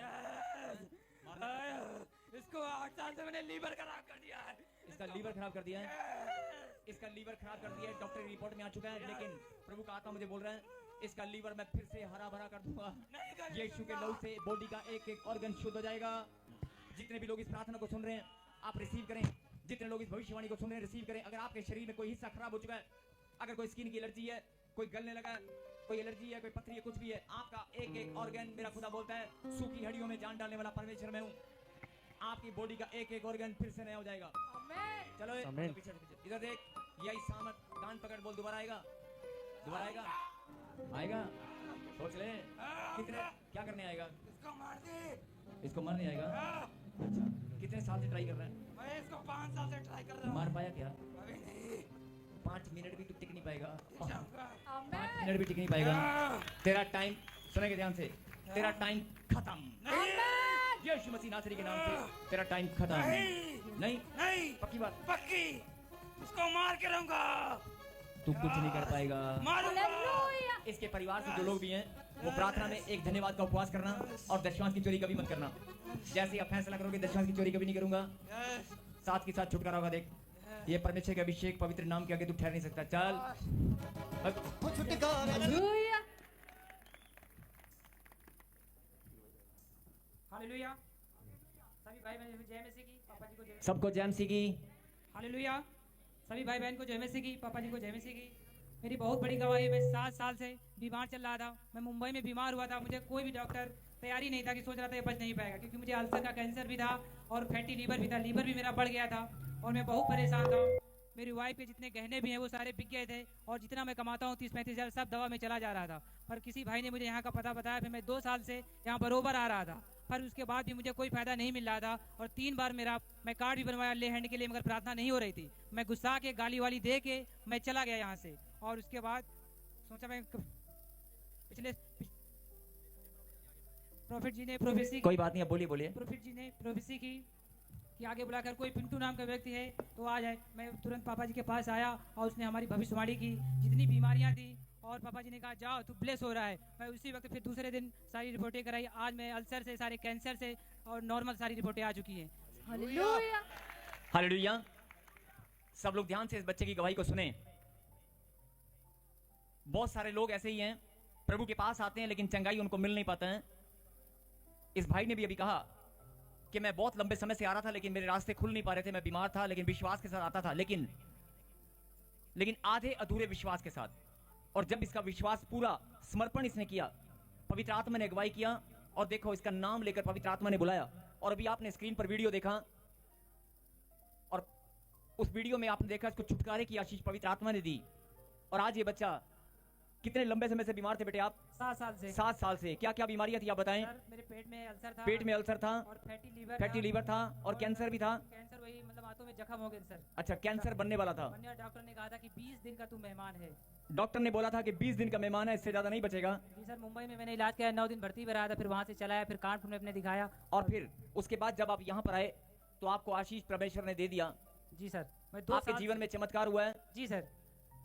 मारना चाहता है। इसको 8 साल से मैंने लीवर खराब कर दिया है। इसका लीवर खराब कर दिया है, इसका लीवर खराब कर दिया है, डॉक्टर की रिपोर्ट में आ चुका है, लेकिन प्रभु का आत्मा मुझे बोल रहा है इसका लीवर मैं फिर से हरा भरा कर दूंगा। यीशु के लहू से बॉडी का एक एक ऑर्गन शुद्ध हो जाएगा। जितने भी लोग इस प्रार्थना को सुन रहे हैं, आप रिसीव करें। जितने लोग इस भविष्यवाणी को सुन रहे हैं, रिसीव करें। अगर आपके शरीर में कोई हिस्सा खराब हो चुका है, अगर कोई स्किन की एलर्जी है, कोई गलने लगा है, कोई एलर्जी है, कोई पथरी है, कुछ भी है, आपका एक एक ऑर्गन, मेरा खुदा बोलता है सूखी हड्डियों में जान डालने वाला परमेश्वर मैं हूँ, आपकी बॉडी का एक एक ऑर्गन फिर से नया हो जाएगा। चलो पीछे पीछे, इधर देख, यही सामत, कान पकड़, बोल दोबारा आएगा, दोबारा आएगा, आएगा, सोच ले कितने, क्या करने आएगा? इसको मार दे। इसको मारने आएगा? अच्छा, कितने साल से ट्राई कर रहा है? मैं इसको 5 साल से ट्राई कर रहा हूँ। मार पाया क्या? अभी नहीं। 5 मिनट भी तू टिक नहीं पाएगा। 5 आमेन। मिनट भी टिक नहीं पाएगा। तेरा टाइम, सुनेंगे ध्यान से, तेरा टाइम खत्म। यीशु मसीह नासरी के नाम से तेरा टाइम खत्म। नहीं नहीं, पक्की बात, पक्की, उसको मार के रहूंगा। तू कुछ नहीं कर पाएगा। हालेलुया। इसके परिवार से जो लोग भी हैं, वो प्रार्थना में एक धन्यवाद का उपवास करना और दशमांश की चोरी कभी मत करना। जैसे ही आप फैसला करोगे दशमांश की चोरी कभी नहीं करूंगा, साथ के साथ छुटकारा होगा। देख, ये परमेश्वर के अभिषेक पवित्र नाम के आगे तू ठहर नहीं सकता। चल हालेलुया। हालेलुया। सभी भाई बहन जय मसीह की, पापा जी को जय। सबको जय मसीह की। हालेलुया। सभी भाई बहन को जय मसीह की, पापा जी को जय मसीह की। मेरी बहुत बड़ी गवाही है, मैं 7 साल से बीमार चल रहा था। मैं मुंबई में बीमार हुआ था, मुझे कोई भी डॉक्टर तैयारी नहीं था, कि सोच रहा था ये बच नहीं पाएगा, क्योंकि मुझे अल्सर का कैंसर भी था और फैटी लीवर भी था, लीवर भी मेरा बढ़ गया था और मैं बहुत परेशान था। मेरी वाइफ के जितने गहने भी हैं वो सारे बिक गए थे, और जितना मैं कमाता हूँ 30-35 हज़ार सब दवा में चला जा रहा था। पर किसी भाई ने मुझे यहाँ का पता बताया, फिर मैं 2 साल से यहाँ बरोबर आ रहा था, पर उसके बाद भी मुझे कोई फायदा नहीं मिल रहा था। और 3 बार मैं कार्ड भी बनवाया ले हैंड के लिए, मगर प्रार्थना नहीं हो रही थी। मैं गुस्सा के गाली वाली दे के मैं चला गया यहाँ से, और उसके बाद सोचा मैं पिछले प्रॉफिट जी ने प्रोफेसी, कोई बात नहीं, बोलिए बोलिए। प्रॉफिट जी ने प्रोफेसी की कि आगे बुलाकर कोई पिंटू नाम का व्यक्ति है तो आ जाए। मैं तुरंत पापा जी के पास आया और उसने हमारी भविष्यवाणी की, जितनी बीमारियां थी, और पापा जी ने कहा जाओ तू ब्लेस हो रहा है। मैं उसी वक्त फिर दूसरे दिन सारी रिपोर्टें कराई। आज मैं अल्सर से, सारे कैंसर से और नॉर्मल सारी रिपोर्टें आ चुकी हैं। हालेलुया। हालेलुया। सब लोग ध्यान से इस बच्चे की गवाही को सुने। बहुत सारे लोग ऐसे ही हैं, प्रभु के पास आते हैं लेकिन चंगाई उनको मिल नहीं पाता है। इस भाई ने भी अभी कहा कि मैं बहुत लंबे समय से आ रहा था लेकिन मेरे रास्ते खुल नहीं पा रहे थे, मैं बीमार था लेकिन विश्वास के साथ आता था, लेकिन लेकिन आधे अधूरे विश्वास के साथ। और जब इसका विश्वास पूरा समर्पण इसने किया, पवित्र आत्मा ने अगुवाई किया, और देखो इसका नाम लेकर पवित्र आत्मा ने बुलाया। और अभी आपने स्क्रीन पर वीडियो देखा, और उस वीडियो में आपने देखा इसको छुटकारे की आशीष पवित्र आत्मा ने दी। और आज ये बच्चा कितने लंबे समय से बीमार थे बेटे आप? 7 साल से। 7 साल से। क्या क्या बीमारियां थी आप बताएं? सर, मेरे पेट में अल्सर था। पेट में अल्सर था, और फैटी लीवर था, और कैंसर भी था। कैंसर वही मतलब हाथों में जख्म हो गए सर। अच्छा, कैंसर बनने वाला था। डॉक्टर ने कहा था कि 20 दिन का तू मेहमान है। डॉक्टर ने बोला था कि 20 दिन का मेहमान है, इससे ज्यादा नहीं बचेगा। जी सर, मुंबई में मैंने इलाज किया, 9 दिन भर्ती में रहा था, फिर वहाँ से चलाया, फिर कानपुर में अपने दिखाया। और फिर उसके बाद जब आप यहाँ पर आए तो आपको आशीष परमेश्वर ने दे दिया। जी सर, मैं आपके जीवन में चमत्कार हुआ है? जी सर।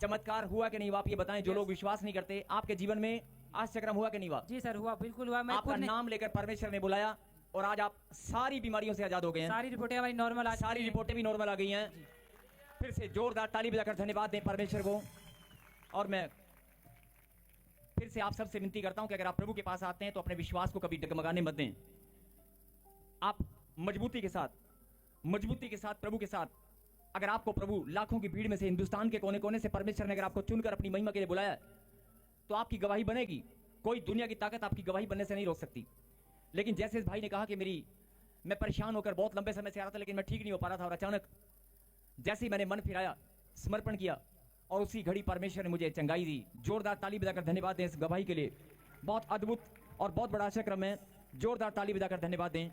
चमत्कार हुआ कि नहीं हुआ आप ये बताएं। जो लोग विश्वास नहीं करते, आपके जीवन में आश्चर्यक्रम हुआ कि नहीं हुआ? जी सर, हुआ, बिल्कुल हुआ। मैं आपका नाम लेकर परमेश्वर ने बुलाया, और आज आप सारी बीमारियों से आजाद हो गए हैं। सारी रिपोर्टें हमारी नॉर्मल आ, सारी रिपोर्टें भी नॉर्मल आ गई हैं। फिर से जोरदार ताली बजाकर धन्यवाद दें परमेश्वर को। और मैं फिर से आप सबसे विनती करता हूं कि अगर आप प्रभु के पास आते हैं तो अपने विश्वास को कभी डगमगाने मत दें। आप मजबूती के साथ प्रभु के साथ, अगर आपको प्रभु लाखों की भीड़ में से, हिंदुस्तान के कोने कोने से परमेश्वर ने अगर आपको चुनकर अपनी महिमा के लिए बुलाया है, तो आपकी गवाही बनेगी। कोई दुनिया की ताकत आपकी गवाही बनने से नहीं रोक सकती। लेकिन जैसे इस भाई ने कहा कि मैं परेशान होकर बहुत लंबे समय से आ रहा था, लेकिन मैं ठीक नहीं हो पा रहा था, और अचानक जैसे ही मैंने मन फिराया, समर्पण किया, और उसी घड़ी परमेश्वर ने मुझे चंगाई दी। जोरदार ताली बजाकर धन्यवाद दें इस गवाही के लिए। बहुत अद्भुत और बहुत बड़ा आश्चर्यक्रम है। जोरदार ताली बजाकर धन्यवाद दें।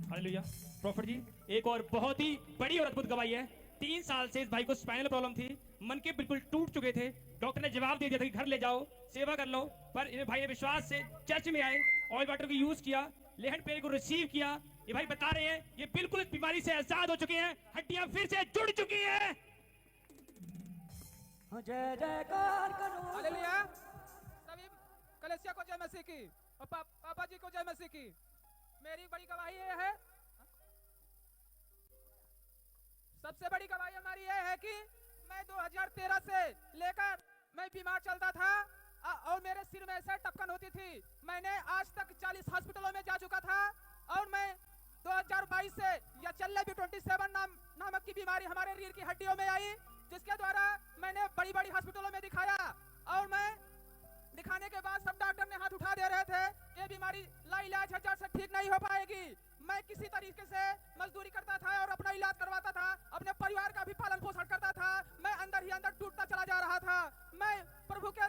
हालेलुया। प्रॉफिट जी, एक और बहुत ही बड़ी और अद्भुत गवाही है। 3 साल से इस भाई को स्पाइनल प्रॉब्लम थी, मन के बिल्कुल टूट चुके थे। डॉक्टर ने जवाब दे दिया था कि घर ले जाओ, सेवा कर लो, पर इन भाई ने विश्वास से चर्च में आए, ऑयल वाटर को यूज किया, लेहन पेड़ को रिसीव किया। ये भाई बता रहे हैं ये बिल्कुल इस बीमारी से आजाद हो चुके हैं, हड्डियां फिर से जुड़ चुकी हैं। जय जयकार करो। हालेलुया। सभी कलेसिया को जय मसीह की, और पापा जी को जय मसीह की। मेरी बड़ी गवाही ये है, सबसे बड़ी गवाही हमारी ये है कि मैं 2013 से लेकर मैं बीमार चलता था, और मेरे सिर में ऐसे टपकन होती थी। मैंने आज तक 40 हॉस्पिटलों में जा चुका था, और मैं 2022 से या चल्ले भी 27 नामक की बीमारी हमारे रीढ़ की हड्डियों में आई, जिसके द्वारा मैंने बड़ी बड़ी हॉस्पिटलों में दिखाया, और मैं दिखाने के बाद सब डॉक्टर ने हाथ उठा दे रहे थे, ये बीमारी लाइलाज हजार से ठीक नहीं हो पाएगी। मैं किसी तरीके से मजदूरी करता था और अपना इलाज करवाता था, अपने परिवार का भी पालन पोषण करता था। मैं अंदर ही अंदर टूटता चला जा रहा था। मैं प्रभु के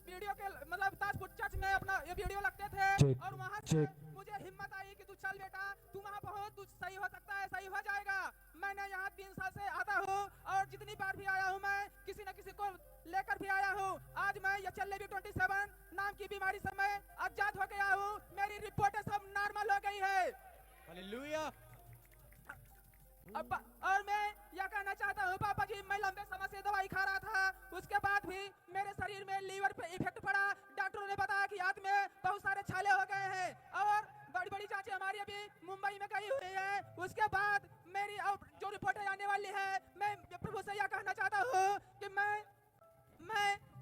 वीडियो के मतलब ताजपुर चर्च में अपना ये वीडियो लगते थे, और वहां से मुझे हिम्मत आई कि तू चल बेटा, तू वहां पहुंच, तू सही हो सकता है, सही हो जाएगा। मैंने यहाँ 3 साल से आता हूँ, और जितनी बार भी आया हूँ मैं किसी न किसी को लेकर भी आया हूँ। आज मैं ये चल्ले भी 27 नाम की बीमारी से मैं आजाद हो गया हूँ। मेरी रिपोर्टें सब नॉर्मल हो गई है। हालेलुया। और मैं यह कहना चाहता हूँ पापा जी, मैं लंबे समय से दवाई खा रहा था, उसके बाद भी मेरे शरीर में लीवर पे इफेक्ट पड़ा। डॉक्टरों ने बताया कि हाथ में बहुत सारे छाले हो गए हैं, और बड़ी बड़ी जांचें हमारी अभी मुंबई में गई हुई है। उसके बाद मेरी अब जो रिपोर्टें आने वाली है, मैं प्रभु से यह कहना चाहता हूँ कि मैं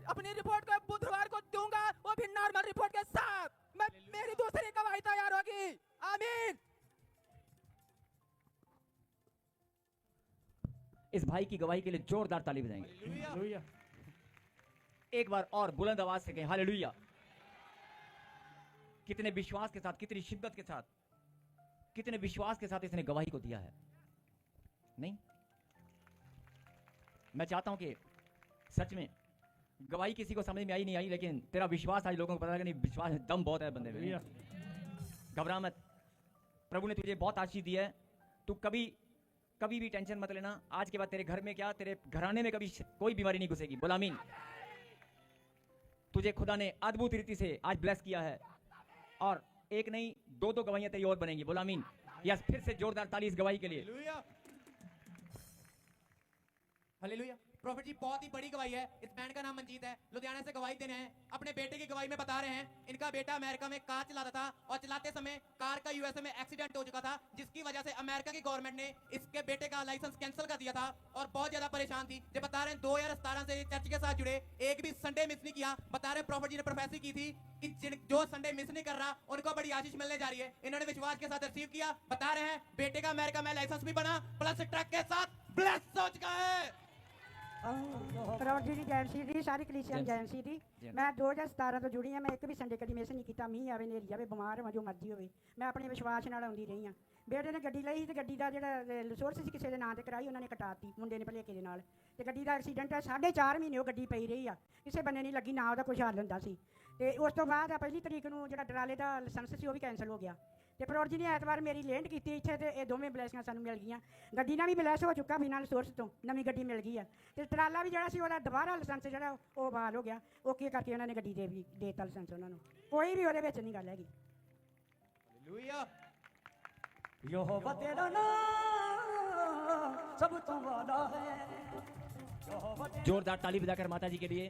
अपनी रिपोर्ट को बुधवार को दूंगा, वो भी नॉर्मल रिपोर्ट के साथ। मेरी दूसरी गवाही तैयार होगी। आमीन। इस भाई की गवाही के लिए जोरदार ताली बजाएंगे। एक बार और बुलंद आवाज से कहें हालेलुया। कितने विश्वास के साथ, कितनी शिद्दत के साथ, कितने विश्वास के साथ इसने गवाही को दिया है। नहीं, मैं चाहता हूं कि सच में गवाही किसी को समझ में आई नहीं आई, लेकिन तेरा विश्वास आज लोगों को पता लगा। नहीं, विश्वास दम बहुत है बंदे में। घबरा मत, प्रभु ने तुझे बहुत आशीष दी है। तू कभी भी टेंशन मत लेना। आज के बाद तेरे घर में क्या, तेरे घराने में कभी कोई बीमारी नहीं घुसेगी। बोल आमीन। तुझे खुदा ने अद्भुत रीति से आज ब्लेस किया है, और एक नहीं 2 गवाहियां तेरी और बनेंगी। बोल आमीन। या फिर से जोरदार ताली इस गवाही के लिए। हालेलुया। प्रॉफिट जी, बहुत ही बड़ी गवाही है। इस बैंड का नाम मंजीत है, लुधियाना से गवाही देने हैं। अपने बेटे की गवाही में बता रहे हैं, इनका बेटा अमेरिका में कार चलाता था, और चलाते समय कार का यूएसए में एक्सीडेंट हो चुका था, जिसकी वजह से अमेरिका की गवर्नमेंट ने इसके बेटे का लाइसेंस कैंसिल कर दिया था, और बहुत ज्यादा परेशान थी। जब बता रहे हैं 2017 से चर्च के साथ जुड़े, एक भी संडे मिस नहीं किया। बता रहे हैं प्रॉफिट जी ने प्रोफेसी की थी कि जो संडे मिस नहीं कर रहा उनको बड़ी आशीष मिलने जा रही है। इन्होंने विश्वास के साथ रिसीव किया। बता रहे हैं बेटे का अमेरिका में लाइसेंस भी बना, प्लस ट्रक के साथ ब्लेस हो चुका है। ਰੌਜੀ ਦੀ ਜੈਂਸੀ ਦੀ ਸਾਰੀ ਕਲੀਸਿਆ ਜੈਂਸੀ ਦੀ ਮੈਂ 2017 ਤੋਂ ਜੁੜੀ ਹਾਂ। ਮੈਂ ਇੱਕ ਵੀ ਸੰਡੇ ਕਦੀ ਮਿਸ ਨਹੀਂ ਕੀਤਾ। ਮੀਂਹ ਆਵੇ ਨੇਰੀ ਆਵੇ ਬਿਮਾਰ ਹੋਵਾਂ ਜੋ ਮਰਜ਼ੀ ਹੋਵੇ, ਮੈਂ ਆਪਣੇ ਵਿਸ਼ਵਾਸ ਨਾਲ ਆਉਂਦੀ ਰਹੀ ਹਾਂ। ਬੇਟੇ ਨੇ ਗੱਡੀ ਲਈ ਤੇ ਗੱਡੀ ਦਾ ਜਿਹੜਾ ਰਿਸੋਰਸ ਸੀ ਕਿਸੇ ਦੇ ਨਾਂ ਤੇ ਕਰਾਈ, ਉਹਨਾਂ ਨੇ ਕਟਾਤੀ ਮੁੰਡੇ ਨੇ ਭਲੇਕੇ ਦੇ ਨਾਲ, ਤੇ ਗੱਡੀ ਦਾ ਐਕਸੀਡੈਂਟ ਹੈ। 4.5 ਮਹੀਨੇ ਉਹ ਗੱਡੀ ਪਈ ਰਹੀ ਆ, ਕਿਸੇ ਬੰਨੇ ਨਹੀਂ ਲੱਗੀ, ਨਾ ਉਹਦਾ ਕੁਛ ਹੱਲ ਹੁੰਦਾ ਸੀ। ਤੇ ਉਸ ਤੋਂ ਬਾਅਦ 1 ਤਰੀਕ ਨੂੰ ਜਿਹੜਾ ਟਰਾਲੇ ਦਾ ਲਾਇਸੈਂਸ ਸੀ ਉਹ ਵੀ ਕੈਂਸਲ ਹੋ ਗਿਆ। ਤੇ ਫਰੋਡ ਜੀ ਨੇ ਐਤਵਾਰ ਮੇਰੀ ਲੇਂਟ ਕੀਤੀ ਇੱਥੇ, ਤੇ ਇਹ ਦੋਵੇਂ ਬਲੈਸਿੰਗਾਂ ਸਾਨੂੰ ਮਿਲ ਗਈਆਂ। ਗੱਡੀ ਨਾਲ ਵੀ ਬਲੈਸ ਹੋ ਚੁੱਕਾ ਬਿਨਾਂ ਰਿਸੋਰਸ ਤੋਂ, ਨਵੀਂ ਗੱਡੀ ਮਿਲ ਗਈ ਆ। ਤੇ ਟਰਾਲਾ ਵੀ ਜਿਹੜਾ ਸੀ ਉਹਦਾ ਦੁਬਾਰਾ ਲਾਇਸੈਂਸ ਜਿਹੜਾ ਉਹ ਬਹਾਲ ਹੋ ਗਿਆ। ਓਕੇ ਕਰਕੇ ਉਹਨਾਂ ਨੇ ਗੱਡੀ ਦੇ ਵੀ ਦੇਤਾ ਲਾਇਸੈਂਸ ਉਹਨਾਂ ਨੂੰ, ਕੋਈ ਵੀ ਉਹਦੇ ਵਿੱਚ ਨਹੀਂ ਗੱਲ ਹੈਗੀ। ਹਾਲੇਲੂਇਆ। यहोवा तेरा नाम सब तो वाला है। जोरदार ताली बजाकर माता जी के लिए।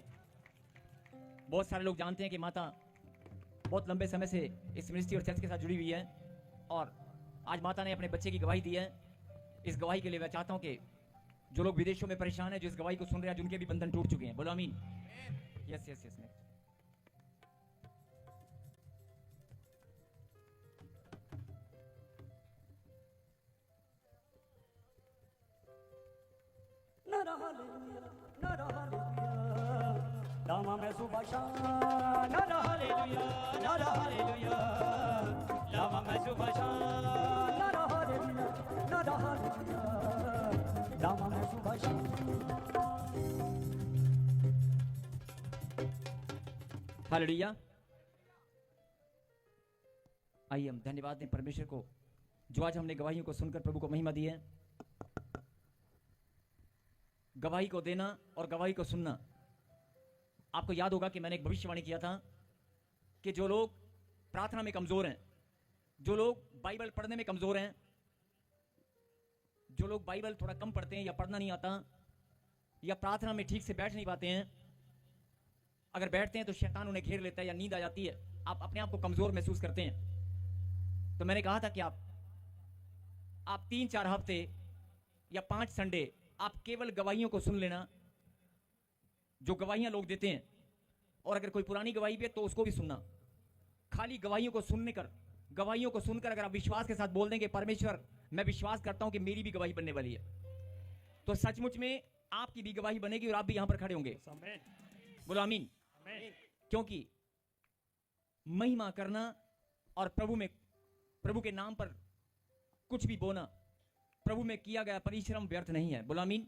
बहुत सारे लोग जानते हैं कि माता बहुत लंबे समय से इस मिनिस्ट्री और चर्च के साथ जुड़ी हुई है, और आज माता ने अपने बच्चे की गवाही दी है। इस गवाही के लिए मैं चाहता हूं कि जो लोग विदेशों में परेशान हैं, जो इस गवाही को सुन रहे हैं, जिनके भी बंधन टूट चुके हैं, बोलो आमीन। Yes yes yes. लामा में सुबह शाम नारा हालेलुया, नारा हालेलुया। लामा में सुबह शाम नारा हालेलुया, नारा हालेलुया। लामा में सुबह शाम। हालेलुया। आइए हम धन्यवाद दें परमेश्वर को, जो आज हमने गवाहियों को सुनकर प्रभु को महिमा दी है। गवाही को देना और गवाही को सुनना। आपको याद होगा कि मैंने एक भविष्यवाणी किया था कि जो लोग प्रार्थना में कमजोर हैं, जो लोग बाइबल पढ़ने में कमजोर हैं, जो लोग बाइबल थोड़ा कम पढ़ते हैं या पढ़ना नहीं आता या प्रार्थना में ठीक से बैठ नहीं पाते हैं, अगर बैठते हैं तो शैतान उन्हें घेर लेता है या नींद आ जाती है, आप अपने आप को कमजोर महसूस करते हैं। तो मैंने कहा था कि आप 3-4 हफ्ते या 5 संडे आप केवल गवाहियों को सुन लेना, जो गवाहियां लोग देते हैं, और अगर कोई पुरानी गवाही भी है तो उसको भी सुनना। खाली गवाहियों को सुनकर अगर आप विश्वास के साथ बोल देंगे, परमेश्वर मैं विश्वास करता हूं कि मेरी भी गवाही बनने वाली है, तो सचमुच में आपकी भी गवाही बनेगी और आप भी यहां पर खड़े होंगे। बोलो आमीन। क्योंकि महिमा करना और प्रभु के नाम पर कुछ भी बोना, प्रभु में किया गया परिश्रम व्यर्थ नहीं है। बोलो आमीन।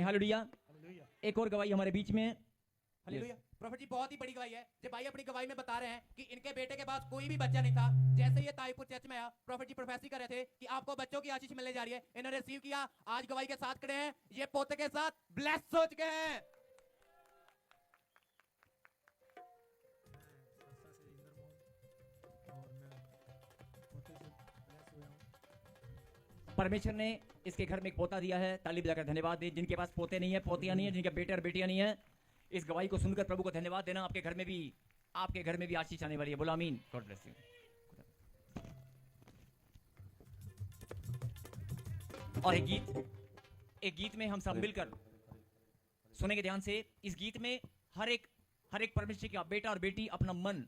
हालेलुया। एक और गवाही हमारे बीच में है। हालेलुया। प्रॉफिट जी बहुत ही बड़ी गवाही है। जब भाई अपनी गवाही में बता रहे हैं कि इनके बेटे के पास कोई भी बच्चा नहीं था, जैसे ये ताईपुर चर्च में आया, प्रॉफिट जी प्रोफेसी कर रहे थे कि आपको बच्चों की आशीष मिलने जा रही है। इन्होंने रिसीव किया, आज गवाही के साथ खड़े हैं, ये पोते के साथ ब्लेस हो चुके हैं। परमेश्वर ने इसके घर में एक पोता दिया है। ताली बजाकर धन्यवाद दे। जिनके पास पोते नहीं है, पोतियां नहीं है, जिनके बेटे और बेटियां नहीं है, इस गवाही को सुनकर प्रभु को धन्यवाद देना। आपके घर में भी आशीष आने वाली है। बोलो आमीन। God bless you. और एक गीत में हम सब मिलकर सुनेंगे ध्यान से। इस गीत में हर एक परमेश्वर का बेटा और बेटी अपना मन,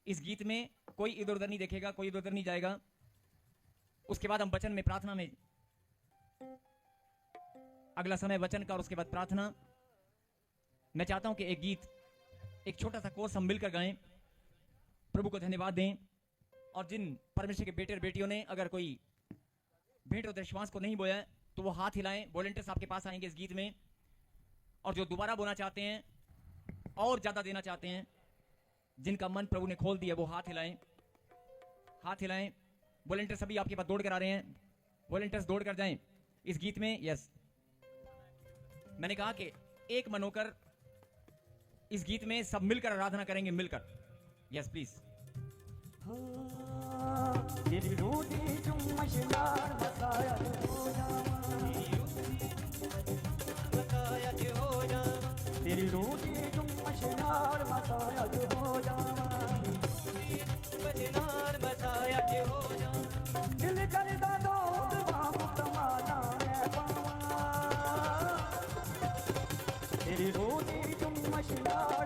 इस गीत में कोई इधर उधर नहीं देखेगा, कोई इधर उधर नहीं जाएगा। उसके बाद हम वचन में, प्रार्थना में, अगला समय वचन का और उसके बाद प्रार्थना। मैं चाहता हूं कि एक गीत, एक छोटा सा कोर्स हम मिलकर गाएं, प्रभु को धन्यवाद दें। और जिन परमेश्वर के बेटे और बेटियों ने अगर कोई भेंट और दशमांश को नहीं बोया तो वो हाथ हिलाएं। वॉलंटियर्स आपके पास आएंगे इस गीत में। और जो दोबारा बोना चाहते हैं और ज्यादा देना चाहते हैं, जिनका मन प्रभु ने खोल दिया, वो हाथ हिलाएं, हाथ हिलाएं। वॉलंटियर्स सभी आपके पास दौड़ कर आ रहे हैं। वॉलंटियर्स दौड़ कर जाएं इस गीत में। यस, मैंने कहा कि एक मन होकर इस गीत में सब मिलकर आराधना करेंगे, मिलकर। Yes please. तेरी रोटी जो मशनार बताया हो जावा, तेरी रोटी जो मशनार बताया हो जावा, मशनार बताया हो जावा। दिल करदा दोस्त बाप तमाना है पावा, तेरी रोटी जो मशनार